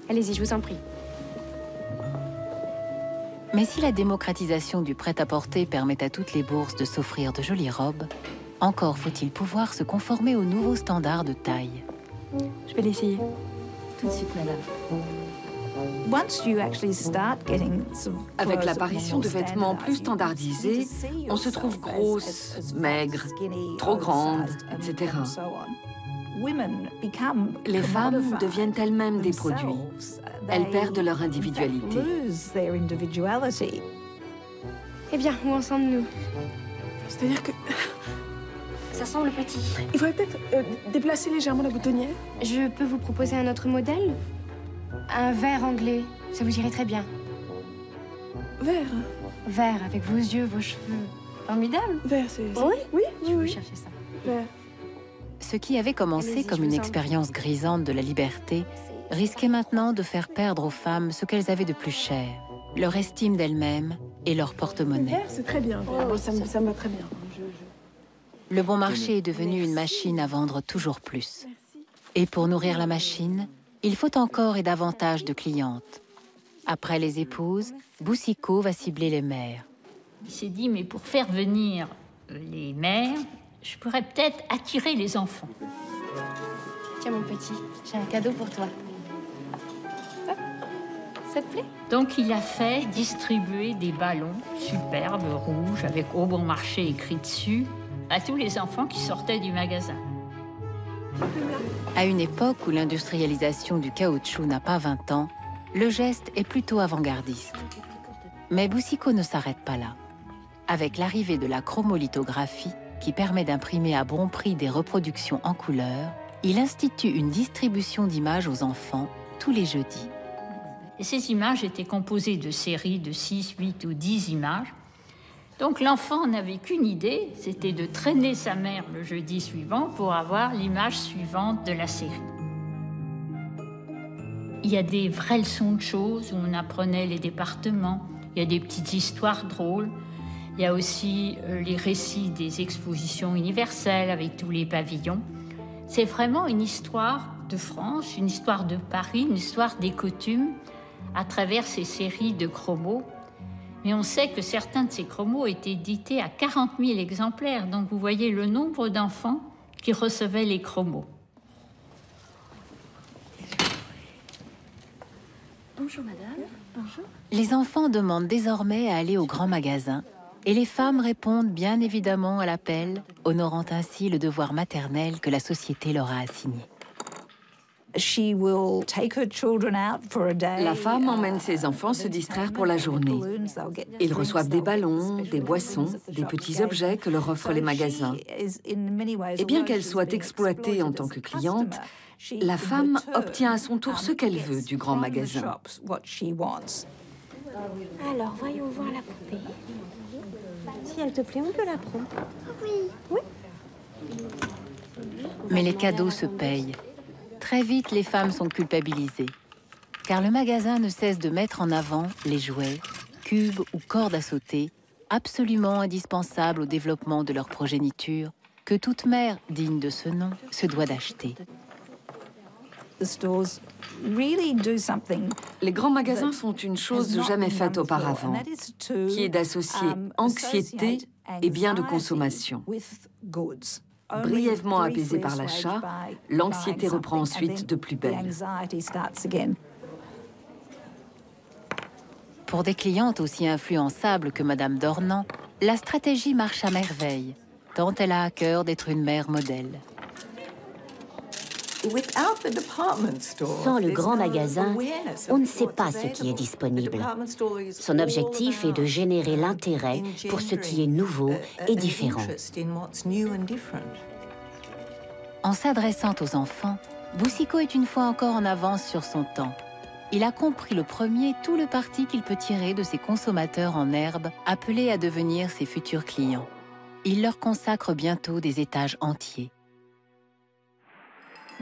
Allez-y, je vous en prie. Mais si la démocratisation du prêt-à-porter permet à toutes les bourses de s'offrir de jolies robes, encore faut-il pouvoir se conformer aux nouveaux standards de taille. Je vais l'essayer. Tout de suite, madame. Avec l'apparition de vêtements plus standardisés, on se trouve grosse, maigre, trop grande, etc. Les femmes deviennent elles-mêmes des produits. Elles perdent leur individualité. Eh bien, où en sommes-nous? C'est-à-dire que... Ça semble petit. Il faudrait peut-être déplacer légèrement la boutonnière. Je peux vous proposer un autre modèle? Un vert anglais, ça vous irait très bien. Vert? Vert, avec vos yeux, vos cheveux. Formidable. Vert, c'est... Oui, oui, je vais vous chercher ça. Vert. Ce qui avait commencé comme une expérience grisante de la liberté risquait maintenant de faire perdre aux femmes ce qu'elles avaient de plus cher, leur estime d'elles-mêmes et leur porte-monnaie. Vert, c'est très bien. Moi, ça me va très bien. Le bon marché est devenu une machine à vendre toujours plus. Et pour nourrir la machine, il faut encore et davantage de clientes. Après les épouses, Boucicaut va cibler les mères. Il s'est dit, mais pour faire venir les mères, je pourrais peut-être attirer les enfants. Tiens, mon petit, j'ai un cadeau pour toi. Hop. Ça te plaît? Donc, il a fait distribuer des ballons superbes, rouges, avec « Au bon marché » écrit dessus, à tous les enfants qui sortaient du magasin. À une époque où l'industrialisation du caoutchouc n'a pas 20 ans, le geste est plutôt avant-gardiste. Mais Boucicaut ne s'arrête pas là. Avec l'arrivée de la chromolithographie, qui permet d'imprimer à bon prix des reproductions en couleur, il institue une distribution d'images aux enfants tous les jeudis. Et ces images étaient composées de séries de 6, 8 ou 10 images. Donc l'enfant n'avait qu'une idée, c'était de traîner sa mère le jeudi suivant pour avoir l'image suivante de la série. Il y a des vraies leçons de choses où on apprenait les départements, il y a des petites histoires drôles, il y a aussi les récits des expositions universelles avec tous les pavillons. C'est vraiment une histoire de France, une histoire de Paris, une histoire des coutumes à travers ces séries de chromos. Mais on sait que certains de ces chromos étaient édités à 40 000 exemplaires. Donc vous voyez le nombre d'enfants qui recevaient les chromos. Bonjour, madame. Bonjour. Les enfants demandent désormais à aller au grand magasin et les femmes répondent bien évidemment à l'appel, honorant ainsi le devoir maternel que la société leur a assigné. La femme emmène ses enfants se distraire pour la journée. Ils reçoivent des ballons, des boissons, des petits objets que leur offrent les magasins. Et bien qu'elle soit exploitée en tant que cliente, la femme obtient à son tour ce qu'elle veut du grand magasin. Alors, voyons voir la poupée. Si elle te plaît, on peut la prendre. Oui. Oui. Mais les cadeaux se payent. Très vite, les femmes sont culpabilisées. Car le magasin ne cesse de mettre en avant les jouets, cubes ou cordes à sauter, absolument indispensables au développement de leur progéniture, que toute mère digne de ce nom se doit d'acheter. Les grands magasins font une chose jamais faite auparavant, qui est d'associer anxiété et biens de consommation. Brièvement apaisée par l'achat, l'anxiété reprend ensuite de plus belle. Pour des clientes aussi influençables que Madame Dornan, la stratégie marche à merveille, tant elle a à cœur d'être une mère modèle. Sans le grand magasin, on ne sait pas ce qui est disponible. Son objectif est de générer l'intérêt pour ce qui est nouveau et différent. En s'adressant aux enfants, Boucicault est une fois encore en avance sur son temps. Il a compris le premier tout le parti qu'il peut tirer de ces consommateurs en herbe appelés à devenir ses futurs clients. Il leur consacre bientôt des étages entiers.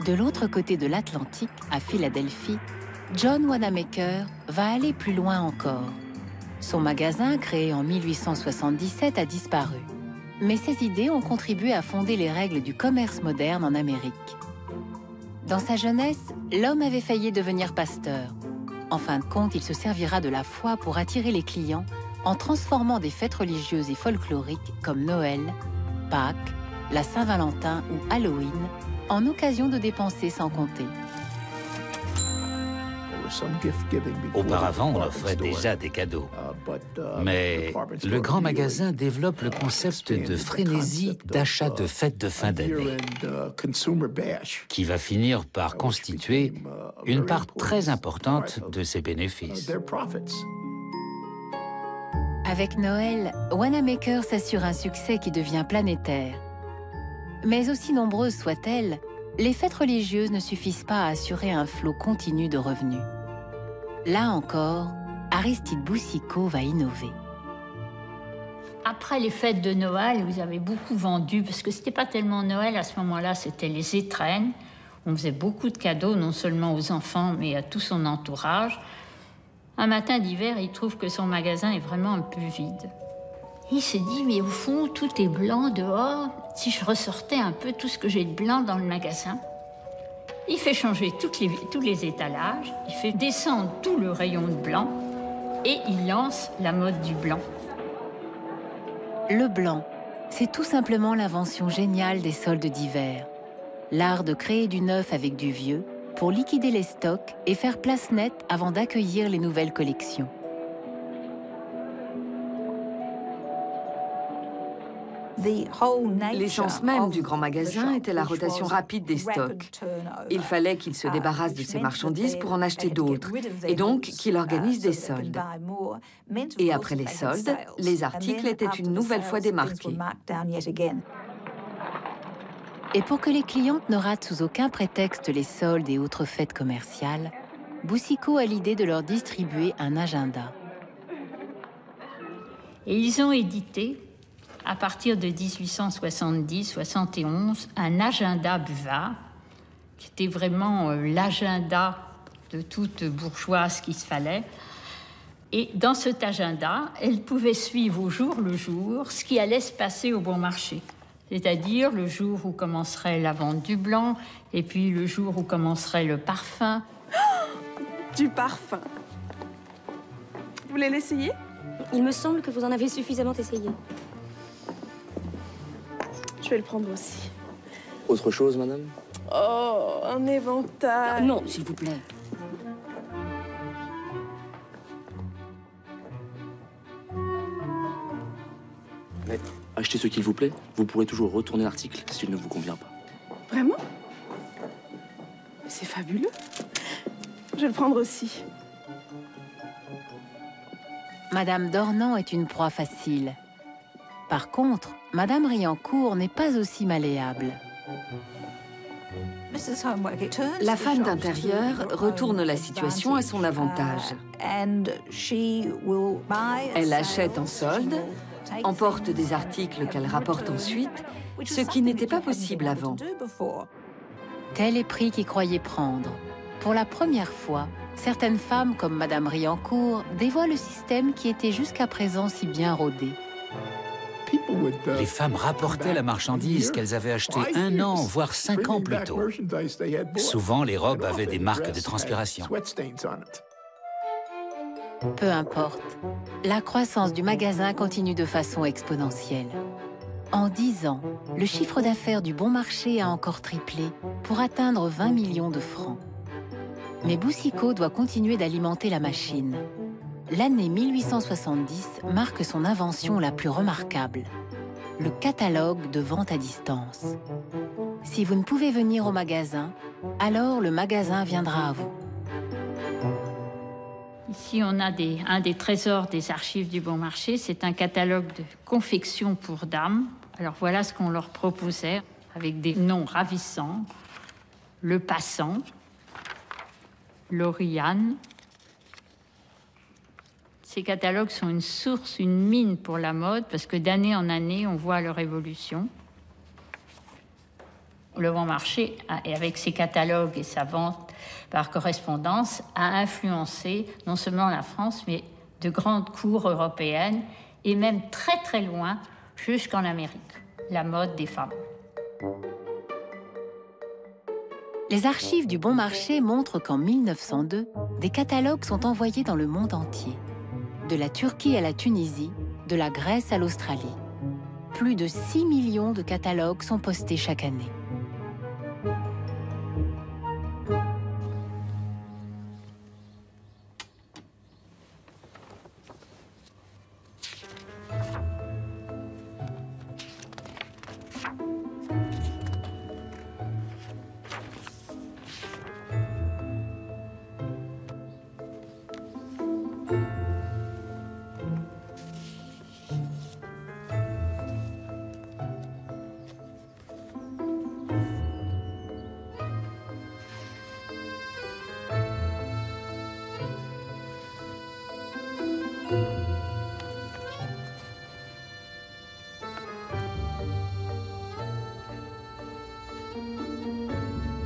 De l'autre côté de l'Atlantique, à Philadelphie, John Wanamaker va aller plus loin encore. Son magasin, créé en 1877, a disparu. Mais ses idées ont contribué à fonder les règles du commerce moderne en Amérique. Dans sa jeunesse, l'homme avait failli devenir pasteur. En fin de compte, il se servira de la foi pour attirer les clients en transformant des fêtes religieuses et folkloriques comme Noël, Pâques, la Saint-Valentin ou Halloween en occasion de dépenser sans compter. Auparavant, on offrait déjà des cadeaux. Mais le grand magasin développe le concept de frénésie d'achat de fêtes de fin d'année, qui va finir par constituer une part très importante de ses bénéfices. Avec Noël, Wanamaker s'assure un succès qui devient planétaire. Mais aussi nombreuses soient-elles, les fêtes religieuses ne suffisent pas à assurer un flot continu de revenus. Là encore, Aristide Boucicault va innover. Après les fêtes de Noël, vous avez beaucoup vendu, parce que c'était pas tellement Noël à ce moment-là, c'était les étrennes. On faisait beaucoup de cadeaux, non seulement aux enfants, mais à tout son entourage. Un matin d'hiver, il trouve que son magasin est vraiment un peu vide. Il se dit, mais au fond, tout est blanc dehors. Si je ressortais un peu tout ce que j'ai de blanc dans le magasin. Il fait changer tous les étalages, il fait descendre tout le rayon de blanc et il lance la mode du blanc. Le blanc, c'est tout simplement l'invention géniale des soldes d'hiver. L'art de créer du neuf avec du vieux pour liquider les stocks et faire place nette avant d'accueillir les nouvelles collections. L'essence même du grand magasin était la rotation rapide des stocks. Il fallait qu'il se débarrasse de ses marchandises pour en acheter d'autres, et donc qu'il organise des soldes. Et après les soldes, les articles étaient une nouvelle fois démarqués. Et pour que les clientes ne ratent sous aucun prétexte les soldes et autres fêtes commerciales, Boucicault a l'idée de leur distribuer un agenda. Et ils ont édité, à partir de 1870-71, un agenda buvard, qui était vraiment l'agenda de toute bourgeoise qu'il se fallait. Et dans cet agenda, elle pouvait suivre au jour le jour ce qui allait se passer au bon marché. C'est-à-dire le jour où commencerait la vente du blanc, et puis le jour où commencerait le parfum. Du parfum. Vous voulez l'essayer? Il me semble que vous en avez suffisamment essayé. Je vais le prendre aussi. Autre chose, madame? Oh, un éventail. Non, s'il vous plaît. Mais achetez ce qu'il vous plaît. Vous pourrez toujours retourner l'article s'il ne vous convient pas. Vraiment? C'est fabuleux. Je vais le prendre aussi. Madame Dornan est une proie facile. Par contre, Madame Riencourt n'est pas aussi malléable. La femme d'intérieur retourne la situation à son avantage. Elle achète en solde, emporte des articles qu'elle rapporte ensuite, ce qui n'était pas possible avant. Tel est prix qu'il croyait prendre. Pour la première fois, certaines femmes comme Madame Riencourt dévoient le système qui était jusqu'à présent si bien rodé. Les femmes rapportaient la marchandise qu'elles avaient achetée 1 an, voire 5 ans plus tôt. Souvent, les robes avaient des marques de transpiration. Peu importe, la croissance du magasin continue de façon exponentielle. En 10 ans, le chiffre d'affaires du bon marché a encore triplé pour atteindre 20 millions de francs. Mais Boucicault doit continuer d'alimenter la machine. L'année 1870 marque son invention la plus remarquable, le catalogue de vente à distance. Si vous ne pouvez venir au magasin, alors le magasin viendra à vous. Ici, on a un des trésors des archives du Bon Marché. C'est un catalogue de confection pour dames. Alors voilà ce qu'on leur proposait. avec des noms ravissants. Le Passant, l'Oriane. Ces catalogues sont une source, une mine pour la mode, parce que d'année en année, on voit leur évolution. Le Bon Marché, avec ses catalogues et sa vente par correspondance, a influencé non seulement la France, mais de grandes cours européennes, et même très très loin, jusqu'en Amérique, la mode des femmes. Les archives du Bon Marché montrent qu'en 1902, des catalogues sont envoyés dans le monde entier. De la Turquie à la Tunisie, de la Grèce à l'Australie. Plus de 6 millions de catalogues sont postés chaque année.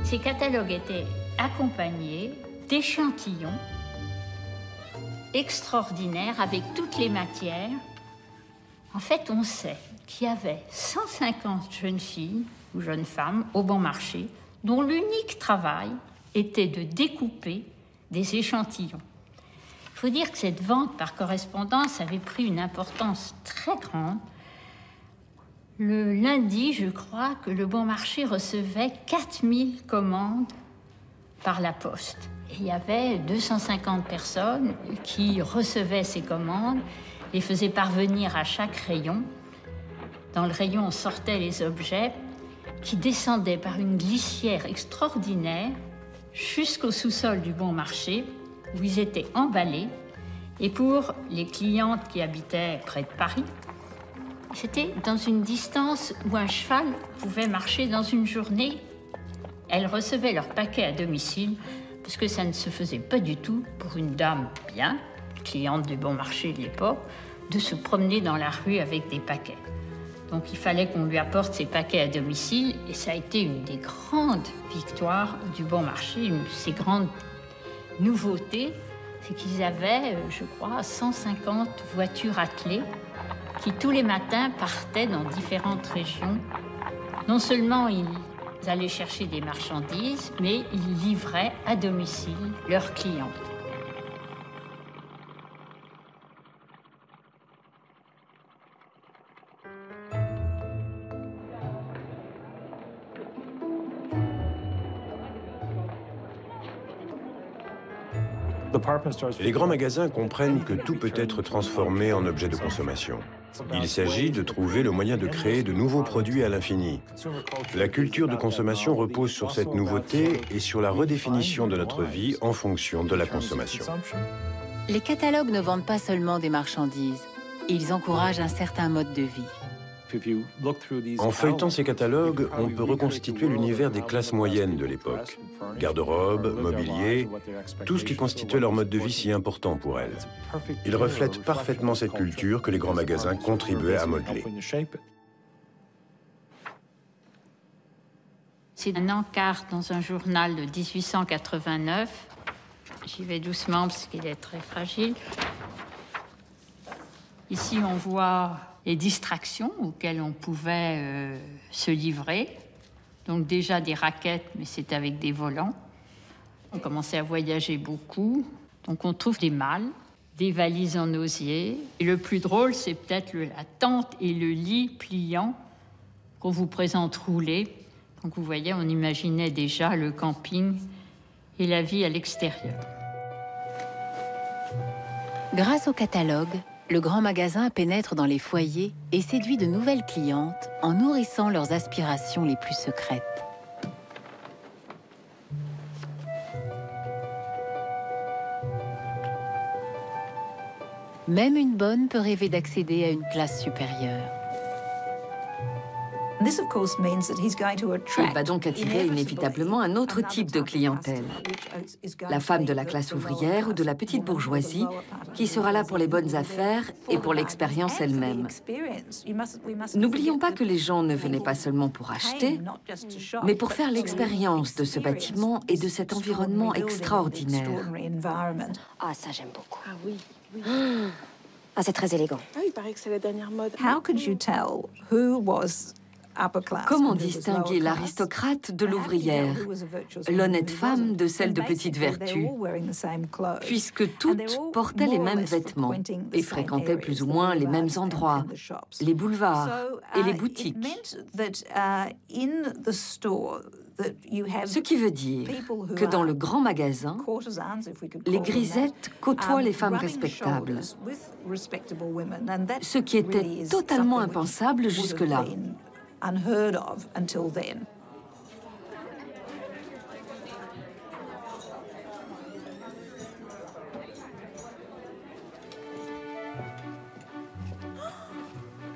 Ces catalogues étaient accompagnés d'échantillons extraordinaires avec toutes les matières. En fait, on sait qu'il y avait 150 jeunes filles ou jeunes femmes au Bon Marché dont l'unique travail était de découper des échantillons. Il faut dire que cette vente par correspondance avait pris une importance très grande. Le lundi, je crois que le Bon Marché recevait 4000 commandes par la poste. Et il y avait 250 personnes qui recevaient ces commandes, les faisaient parvenir à chaque rayon. Dans le rayon, on sortait les objets qui descendaient par une glissière extraordinaire jusqu'au sous-sol du Bon Marché, où ils étaient emballés. Et pour les clientes qui habitaient près de Paris, c'était dans une distance où un cheval pouvait marcher dans une journée. Elles recevaient leur paquet à domicile, parce que ça ne se faisait pas du tout pour une dame bien, cliente du Bon Marché de l'époque, de se promener dans la rue avec des paquets. Donc il fallait qu'on lui apporte ses paquets à domicile, et ça a été une des grandes victoires du Bon Marché, une de ces grandes nouveautés, c'est qu'ils avaient, je crois, 150 voitures attelées qui tous les matins partaient dans différentes régions. Non seulement ils allaient chercher des marchandises, mais ils livraient à domicile leurs clients. Les grands magasins comprennent que tout peut être transformé en objet de consommation. Il s'agit de trouver le moyen de créer de nouveaux produits à l'infini. La culture de consommation repose sur cette nouveauté et sur la redéfinition de notre vie en fonction de la consommation. Les catalogues ne vendent pas seulement des marchandises, ils encouragent un certain mode de vie. En feuilletant ces catalogues, on peut reconstituer l'univers des classes moyennes de l'époque. Garde-robe, mobilier, tout ce qui constituait leur mode de vie si important pour elles. Ils reflètent parfaitement cette culture que les grands magasins contribuaient à modeler. C'est un encart dans un journal de 1889. J'y vais doucement parce qu'il est très fragile. Ici, on voit les distractions auxquelles on pouvait se livrer. Donc déjà des raquettes, mais c'était avec des volants. On commençait à voyager beaucoup. Donc on trouve des malles, des valises en osier. Et le plus drôle, c'est peut-être la tente et le lit pliant qu'on vous présente roulé. Donc vous voyez, on imaginait déjà le camping et la vie à l'extérieur. Grâce au catalogue, le grand magasin pénètre dans les foyers et séduit de nouvelles clientes en nourrissant leurs aspirations les plus secrètes. Même une bonne peut rêver d'accéder à une classe supérieure. Il va donc attirer inévitablement un autre type de clientèle. La femme de la classe ouvrière ou de la petite bourgeoisie qui sera là pour les bonnes affaires et pour l'expérience elle-même. N'oublions pas que les gens ne venaient pas seulement pour acheter, mais pour faire l'expérience de ce bâtiment et de cet environnement extraordinaire. Ah, ça j'aime beaucoup. Ah oui. Ah, c'est très élégant. Ah, il paraît que c'est la dernière mode. Comment distinguer l'aristocrate de l'ouvrière, l'honnête femme de celle de petite vertu, puisque toutes portaient les mêmes vêtements et fréquentaient plus ou moins les mêmes endroits, les boulevards et les boutiques. Ce qui veut dire que dans le grand magasin, les grisettes côtoient les femmes respectables, ce qui était totalement impensable jusque-là.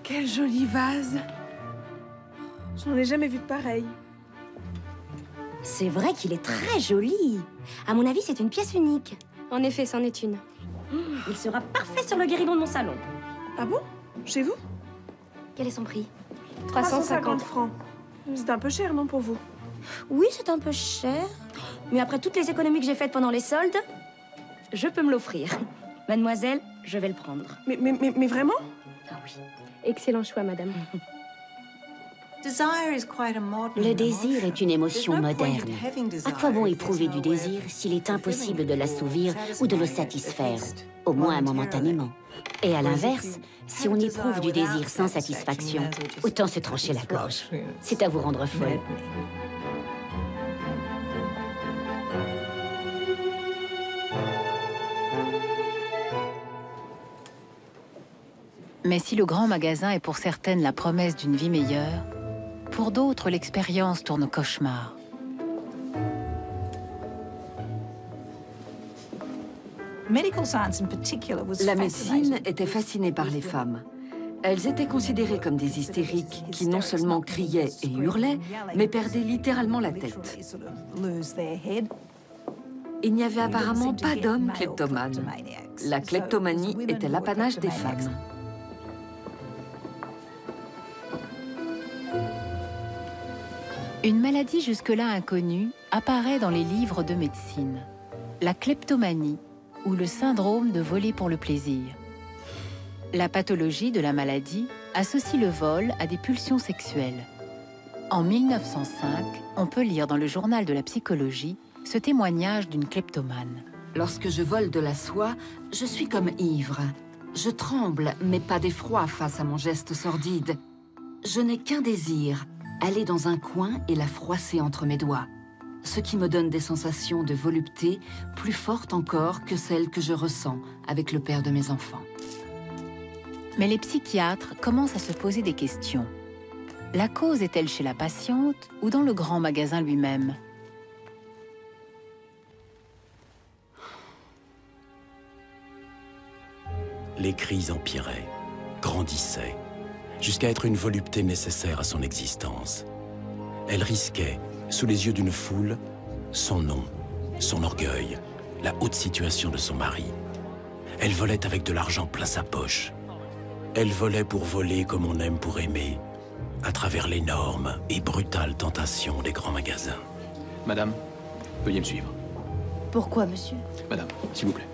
Quel joli vase! J'en ai jamais vu de pareil. C'est vrai qu'il est très joli. À mon avis, c'est une pièce unique. En effet, c'en est une. Il sera parfait sur le guéridon de mon salon. Ah bon? Chez vous? Quel est son prix? 350 francs. C'est un peu cher, non, pour vous? Oui, c'est un peu cher. Mais après toutes les économies que j'ai faites pendant les soldes, je peux me l'offrir. Mademoiselle, je vais le prendre. Mais vraiment? Ah oui. Excellent choix, madame. Le désir est une émotion moderne. À quoi bon éprouver du désir s'il est impossible de l'assouvir ou de le satisfaire, au moins momentanément? Et à l'inverse, si on éprouve du désir sans satisfaction, autant se trancher la gorge. C'est à vous rendre folle. Mais si le grand magasin est pour certaines la promesse d'une vie meilleure, pour d'autres, l'expérience tourne au cauchemar. La médecine était fascinée par les femmes. Elles étaient considérées comme des hystériques qui non seulement criaient et hurlaient, mais perdaient littéralement la tête. Il n'y avait apparemment pas d'hommes kleptomanes. La kleptomanie était l'apanage des femmes. Une maladie jusque-là inconnue apparaît dans les livres de médecine. La kleptomanie, ou le syndrome de voler pour le plaisir. La pathologie de la maladie associe le vol à des pulsions sexuelles. En 1905, on peut lire dans le journal de la psychologie ce témoignage d'une kleptomane. Lorsque je vole de la soie, je suis comme ivre. Je tremble, mais pas d'effroi face à mon geste sordide. Je n'ai qu'un désir, aller dans un coin et la froisser entre mes doigts. Ce qui me donne des sensations de volupté plus fortes encore que celles que je ressens avec le père de mes enfants. Mais les psychiatres commencent à se poser des questions. La cause est-elle chez la patiente ou dans le grand magasin lui-même? Les cris empiraient, grandissaient, jusqu'à être une volupté nécessaire à son existence. Elle risquait, sous les yeux d'une foule, son nom, son orgueil, la haute situation de son mari. Elle volait avec de l'argent plein sa poche. Elle volait pour voler comme on aime pour aimer, à travers l'énorme et brutale tentation des grands magasins. Madame, veuillez me suivre. Pourquoi, monsieur? Madame, s'il vous plaît.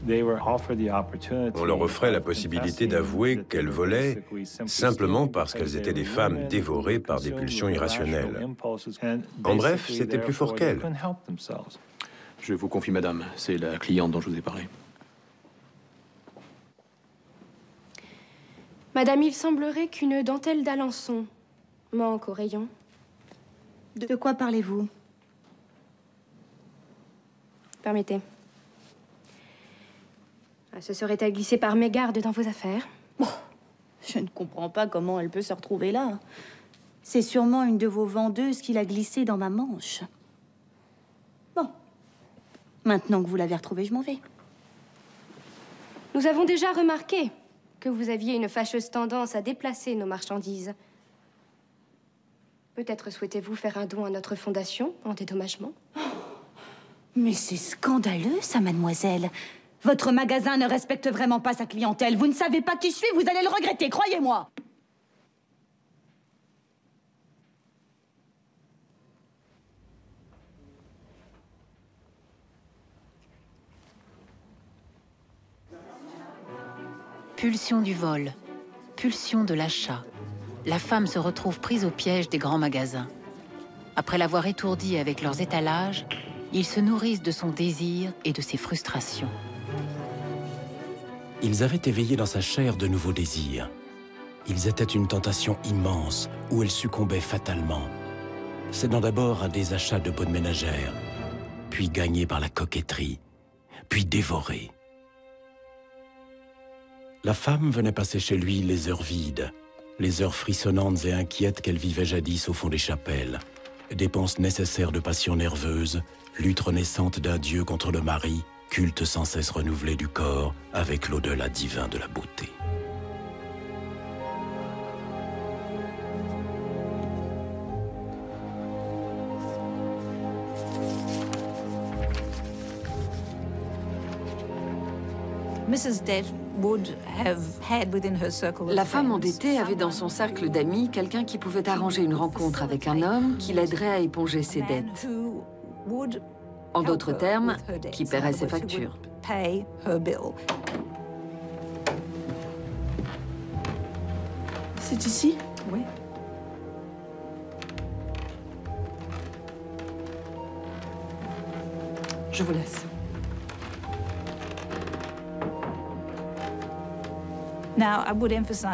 On leur offrait la possibilité d'avouer qu'elles volaient simplement parce qu'elles étaient des femmes dévorées par des pulsions irrationnelles. En bref, c'était plus fort qu'elles. Je vous confie, madame, c'est la cliente dont je vous ai parlé. Madame, il semblerait qu'une dentelle d'Alençon manque au rayon. De quoi parlez-vous? Permettez. Ce serait à glisser par mégarde dans vos affaires. Bon, je ne comprends pas comment elle peut se retrouver là. C'est sûrement une de vos vendeuses qui l'a glissée dans ma manche. Bon. Maintenant que vous l'avez retrouvée, je m'en vais. Nous avons déjà remarqué que vous aviez une fâcheuse tendance à déplacer nos marchandises. Peut-être souhaitez-vous faire un don à notre fondation en dédommagement? Mais c'est scandaleux, ça, mademoiselle. Votre magasin ne respecte vraiment pas sa clientèle. Vous ne savez pas qui je suis, vous allez le regretter, croyez-moi. Pulsion du vol, pulsion de l'achat. La femme se retrouve prise au piège des grands magasins. Après l'avoir étourdie avec leurs étalages, ils se nourrissent de son désir et de ses frustrations. Ils avaient éveillé dans sa chair de nouveaux désirs. Ils étaient une tentation immense où elle succombait fatalement, cédant d'abord à des achats de bonnes ménagères, puis gagnée par la coquetterie, puis dévorée. La femme venait passer chez lui les heures vides, les heures frissonnantes et inquiètes qu'elle vivait jadis au fond des chapelles, dépenses nécessaires de passion nerveuse, lutte renaissante d'un dieu contre le mari, culte sans cesse renouvelé du corps avec l'au-delà divin de la beauté. La femme endettée avait dans son cercle d'amis quelqu'un qui pouvait arranger une rencontre avec un homme qui l'aiderait à éponger ses dettes. En d'autres termes, qui paierait ses factures. C'est ici? Oui. Je vous laisse.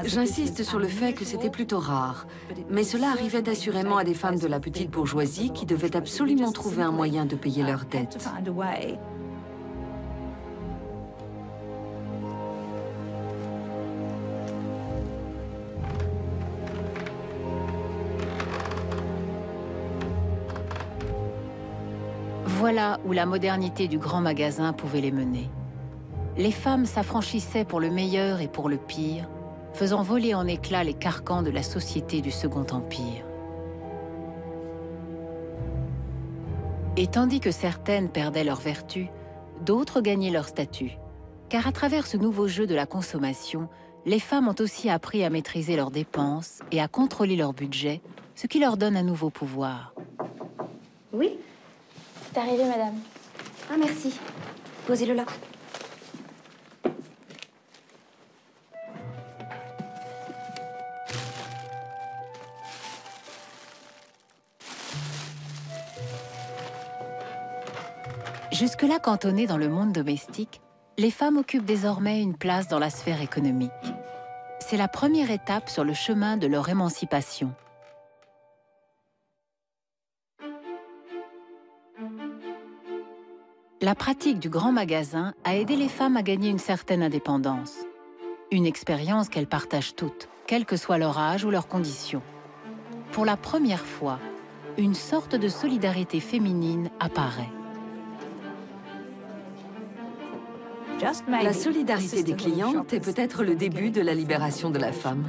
J'insiste sur le fait que c'était plutôt rare, mais cela arrivait assurément à des femmes de la petite bourgeoisie qui devaient absolument trouver un moyen de payer leurs dettes. Voilà où la modernité du grand magasin pouvait les mener. Les femmes s'affranchissaient pour le meilleur et pour le pire, faisant voler en éclats les carcans de la société du Second Empire. Et tandis que certaines perdaient leur vertu, d'autres gagnaient leur statut. Car à travers ce nouveau jeu de la consommation, les femmes ont aussi appris à maîtriser leurs dépenses et à contrôler leur budget, ce qui leur donne un nouveau pouvoir. Oui? C'est arrivé, madame. Ah, merci. Posez-le là. Jusque-là cantonnées dans le monde domestique, les femmes occupent désormais une place dans la sphère économique. C'est la première étape sur le chemin de leur émancipation. La pratique du grand magasin a aidé les femmes à gagner une certaine indépendance. Une expérience qu'elles partagent toutes, quel que soit leur âge ou leurs conditions. Pour la première fois, une sorte de solidarité féminine apparaît. La solidarité des clientes est peut-être le début de la libération de la femme.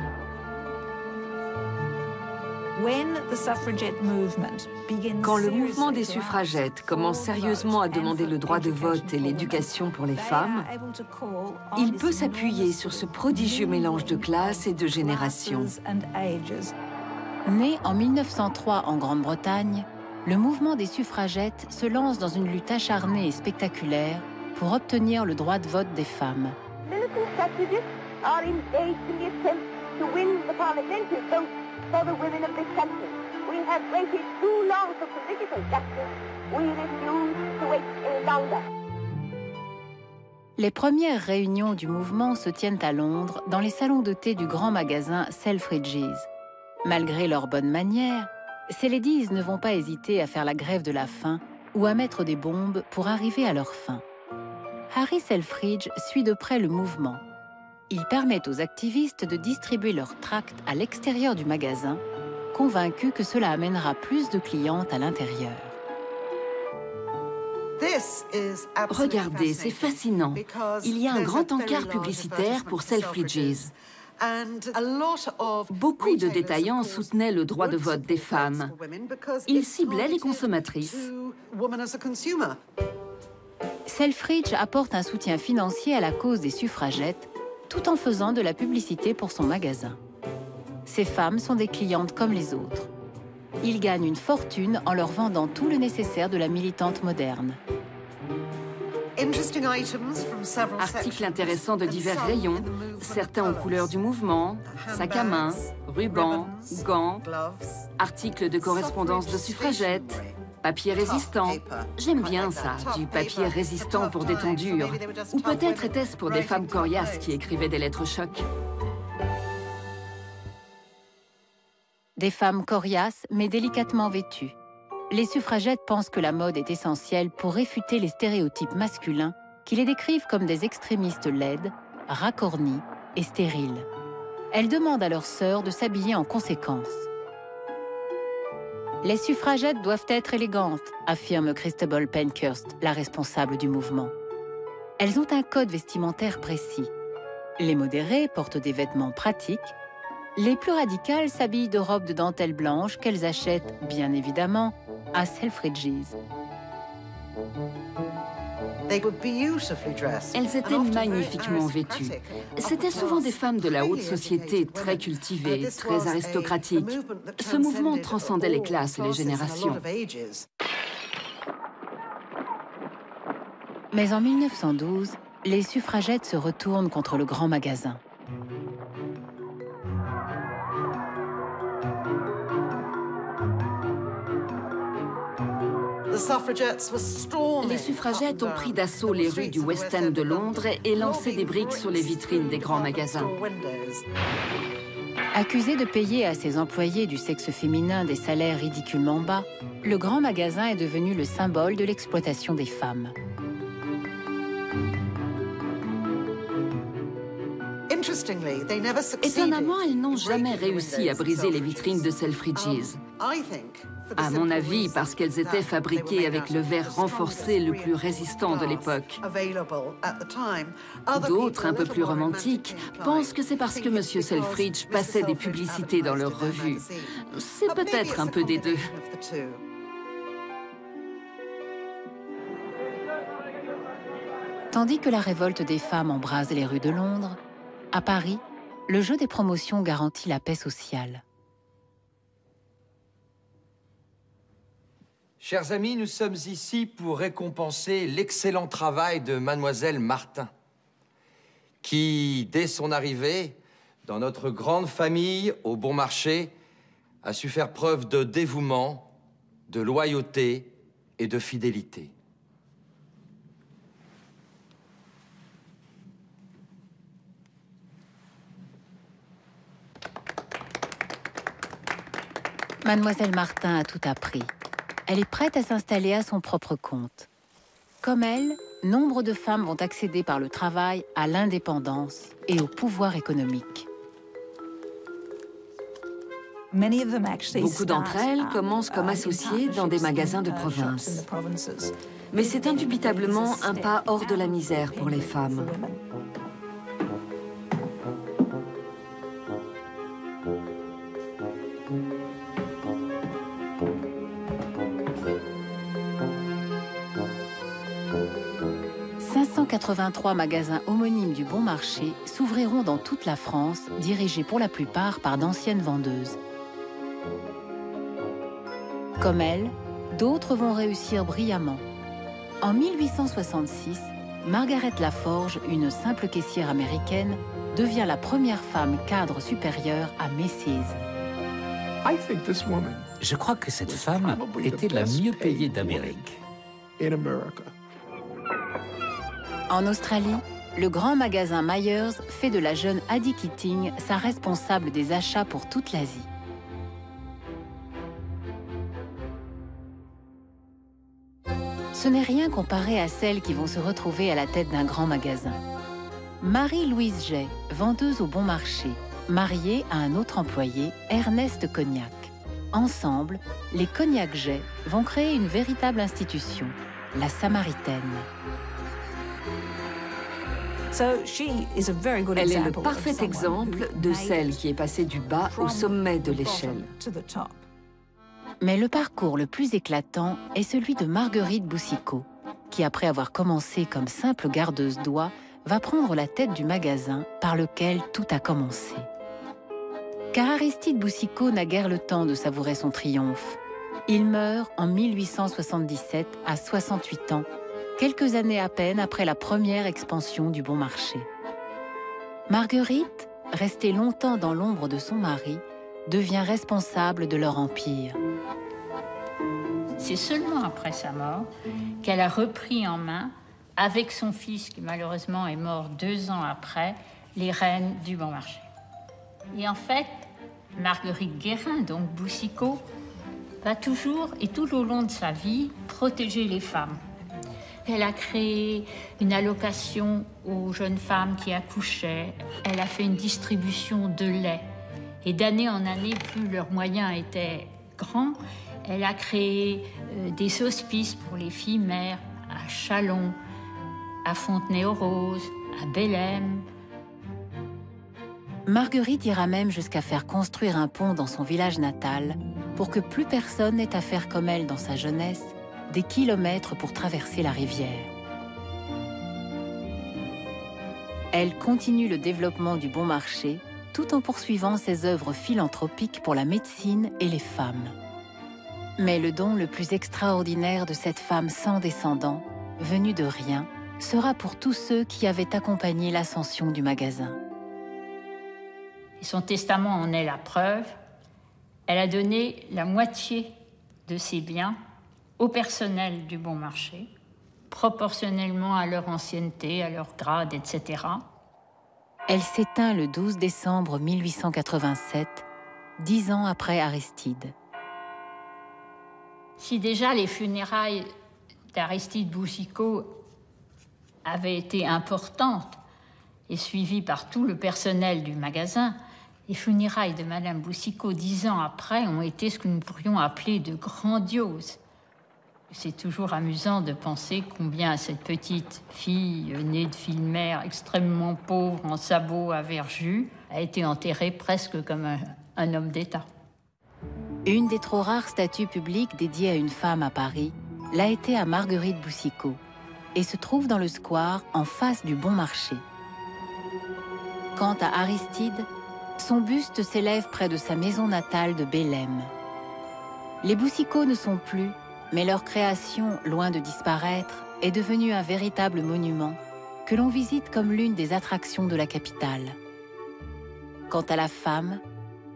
Quand le mouvement des suffragettes commence sérieusement à demander le droit de vote et l'éducation pour les femmes, il peut s'appuyer sur ce prodigieux mélange de classes et de générations. Né en 1903 en Grande-Bretagne, le mouvement des suffragettes se lance dans une lutte acharnée et spectaculaire pour obtenir le droit de vote des femmes. Les premières réunions du mouvement se tiennent à Londres, dans les salons de thé du grand magasin Selfridges. Malgré leurs bonnes manières, ces ladies ne vont pas hésiter à faire la grève de la faim ou à mettre des bombes pour arriver à leur fin. Harry Selfridge suit de près le mouvement. Il permet aux activistes de distribuer leurs tracts à l'extérieur du magasin, convaincus que cela amènera plus de clientes à l'intérieur. Regardez, c'est fascinant. Il y a un grand encart publicitaire pour Selfridges. Beaucoup de détaillants soutenaient le droit de vote des femmes. Ils ciblaient les consommatrices. Selfridge apporte un soutien financier à la cause des suffragettes, tout en faisant de la publicité pour son magasin. Ces femmes sont des clientes comme les autres. Ils gagnent une fortune en leur vendant tout le nécessaire de la militante moderne. Articles intéressants de divers rayons, certains aux couleurs du mouvement, sacs à main, rubans, gants, articles de correspondance de suffragettes, papier résistant. J'aime bien ça, du papier résistant pour des temps durs. Ou peut-être était-ce pour des femmes coriaces qui écrivaient des lettres chocs. Des femmes coriaces, mais délicatement vêtues. Les suffragettes pensent que la mode est essentielle pour réfuter les stéréotypes masculins qui les décrivent comme des extrémistes laides, racornis et stériles. Elles demandent à leurs sœurs de s'habiller en conséquence. Les suffragettes doivent être élégantes, affirme Christabel Pankhurst, la responsable du mouvement. Elles ont un code vestimentaire précis. Les modérées portent des vêtements pratiques. Les plus radicales s'habillent de robes de dentelle blanche qu'elles achètent, bien évidemment, à Selfridges. Elles étaient magnifiquement vêtues. C'étaient souvent des femmes de la haute société, très cultivées, très aristocratiques. Ce mouvement transcendait les classes et les générations. Mais en 1912, les suffragettes se retournent contre le grand magasin. Les suffragettes ont pris d'assaut les rues du West End de Londres et lancé des briques sur les vitrines des grands magasins. Accusé de payer à ses employés du sexe féminin des salaires ridiculement bas, le grand magasin est devenu le symbole de l'exploitation des femmes. Étonnamment, elles n'ont jamais réussi à briser les vitrines de Selfridges. À mon avis, parce qu'elles étaient fabriquées avec le verre renforcé le plus résistant de l'époque. D'autres, un peu plus romantiques, pensent que c'est parce que M. Selfridge passait des publicités dans leurs revues. C'est peut-être un peu des deux. Tandis que la révolte des femmes embrase les rues de Londres, à Paris, le jeu des promotions garantit la paix sociale. Chers amis, nous sommes ici pour récompenser l'excellent travail de Mademoiselle Martin, qui, dès son arrivée dans notre grande famille au Bon Marché, a su faire preuve de dévouement, de loyauté et de fidélité. Mademoiselle Martin a tout appris. Elle est prête à s'installer à son propre compte. Comme elle, nombre de femmes vont accéder par le travail à l'indépendance et au pouvoir économique. Beaucoup d'entre elles commencent comme associées dans des magasins de province. Mais c'est indubitablement un pas hors de la misère pour les femmes. « 583 magasins homonymes du Bon Marché s'ouvriront dans toute la France, dirigés pour la plupart par d'anciennes vendeuses. Comme elle, d'autres vont réussir brillamment. En 1866, Margaret Laforge, une simple caissière américaine, devient la première femme cadre supérieure à Macy's. Je crois que cette femme était la mieux payée d'Amérique. En Australie, le grand magasin Myers fait de la jeune Addie Keating sa responsable des achats pour toute l'Asie. Ce n'est rien comparé à celles qui vont se retrouver à la tête d'un grand magasin. Marie-Louise Jay, vendeuse au Bon Marché, mariée à un autre employé, Ernest Cognac. Ensemble, les Cognac Jay vont créer une véritable institution, la Samaritaine. Elle est le parfait exemple de celle qui est passée du bas au sommet de l'échelle. Mais le parcours le plus éclatant est celui de Marguerite Boucicaut, qui, après avoir commencé comme simple gardeuse d'oies, va prendre la tête du magasin par lequel tout a commencé. Car Aristide Boucicaut n'a guère le temps de savourer son triomphe. Il meurt en 1877 à 68 ans, quelques années à peine après la première expansion du Bon Marché. Marguerite, restée longtemps dans l'ombre de son mari, devient responsable de leur empire. C'est seulement après sa mort qu'elle a repris en main, avec son fils qui malheureusement est mort 2 ans après, les rênes du Bon Marché. Et en fait, Marguerite Guérin, donc Boucicaut, va toujours et tout au long de sa vie protéger les femmes. Elle a créé une allocation aux jeunes femmes qui accouchaient. Elle a fait une distribution de lait. Et d'année en année, plus leurs moyens étaient grands, elle a créé des hospices pour les filles mères à Châlons, à Fontenay-aux-Roses, à Bellem. Marguerite ira même jusqu'à faire construire un pont dans son village natal pour que plus personne n'ait à faire comme elle dans sa jeunesse, des kilomètres pour traverser la rivière. Elle continue le développement du Bon Marché tout en poursuivant ses œuvres philanthropiques pour la médecine et les femmes. Mais le don le plus extraordinaire de cette femme sans descendant, venue de rien, sera pour tous ceux qui avaient accompagné l'ascension du magasin. Et son testament en est la preuve. Elle a donné la moitié de ses biens au personnel du Bon Marché, proportionnellement à leur ancienneté, à leur grade, etc. Elle s'éteint le 12 décembre 1887, 10 ans après Aristide. Si déjà les funérailles d'Aristide Boucicaut avaient été importantes et suivies par tout le personnel du magasin, les funérailles de Madame Boucicaut 10 ans après ont été ce que nous pourrions appeler de grandioses. C'est toujours amusant de penser combien cette petite fille, née de fille-mère extrêmement pauvre, en sabots à verjus, a été enterrée presque comme un homme d'État. Une des trop rares statues publiques dédiées à une femme à Paris l'a été à Marguerite Boucicaut et se trouve dans le square en face du Bon Marché. Quant à Aristide, son buste s'élève près de sa maison natale de Bellem. Les Boucicaut ne sont plus, mais leur création, loin de disparaître, est devenue un véritable monument que l'on visite comme l'une des attractions de la capitale. Quant à la femme,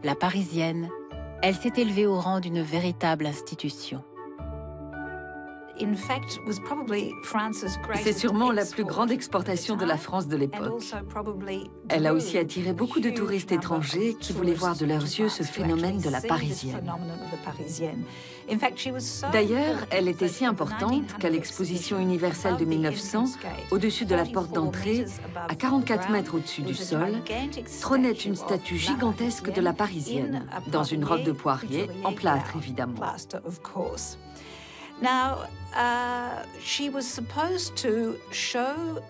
la Parisienne, elle s'est élevée au rang d'une véritable institution. C'est sûrement la plus grande exportation de la France de l'époque. Elle a aussi attiré beaucoup de touristes étrangers qui voulaient voir de leurs yeux ce phénomène de la Parisienne. D'ailleurs, elle était si importante qu'à l'exposition universelle de 1900, au-dessus de la porte d'entrée, à 44 mètres au-dessus du sol, trônait une statue gigantesque de la Parisienne, dans une robe de poirier, en plâtre évidemment.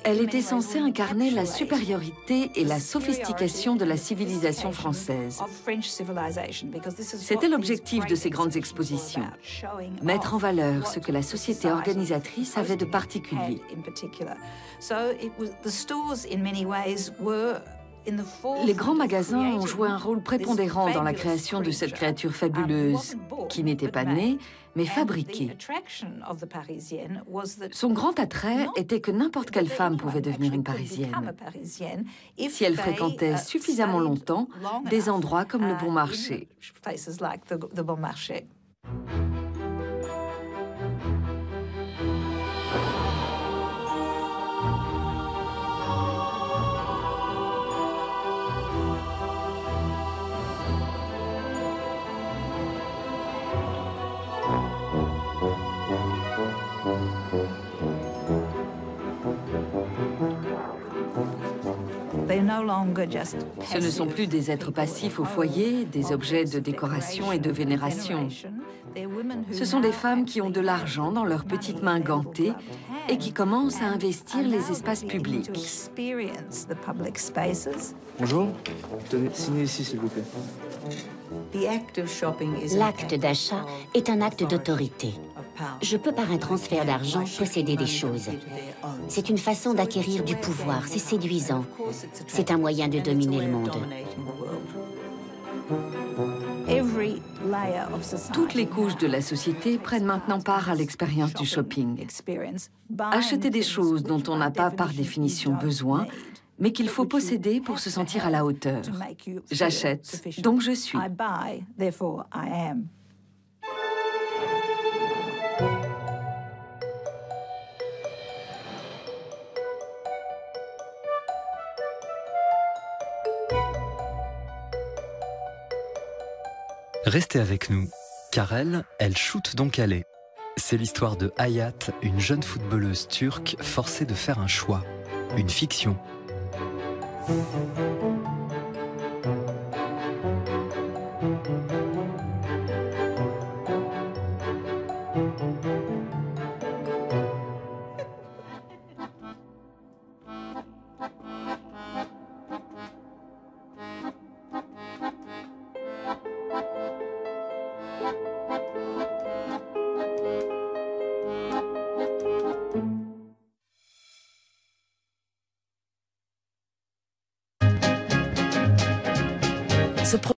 Elle était censée incarner la supériorité et la sophistication de la civilisation française. C'était l'objectif de ces grandes expositions, mettre en valeur ce que la société organisatrice avait de particulier. Les grands magasins ont joué un rôle prépondérant dans la création de cette créature fabuleuse, qui n'était pas née, mais fabriquée. Son grand attrait était que n'importe quelle femme pouvait devenir une Parisienne, si elle fréquentait suffisamment longtemps des endroits comme le Bon Marché. Ce ne sont plus des êtres passifs au foyer, des objets de décoration et de vénération. Ce sont des femmes qui ont de l'argent dans leurs petites mains gantées et qui commencent à investir les espaces publics. Bonjour. Tenez, signez ici, s'il vous plaît. L'acte d'achat est un acte d'autorité. Je peux par un transfert d'argent posséder des choses. C'est une façon d'acquérir du pouvoir, c'est séduisant. C'est un moyen de dominer le monde. Toutes les couches de la société prennent maintenant part à l'expérience du shopping. Acheter des choses dont on n'a pas par définition besoin, mais qu'il faut posséder pour se sentir à la hauteur. J'achète, donc je suis. Restez avec nous, car elle shoot donc elle est. C'est l'histoire de Hayat, une jeune footballeuse turque forcée de faire un choix, une fiction.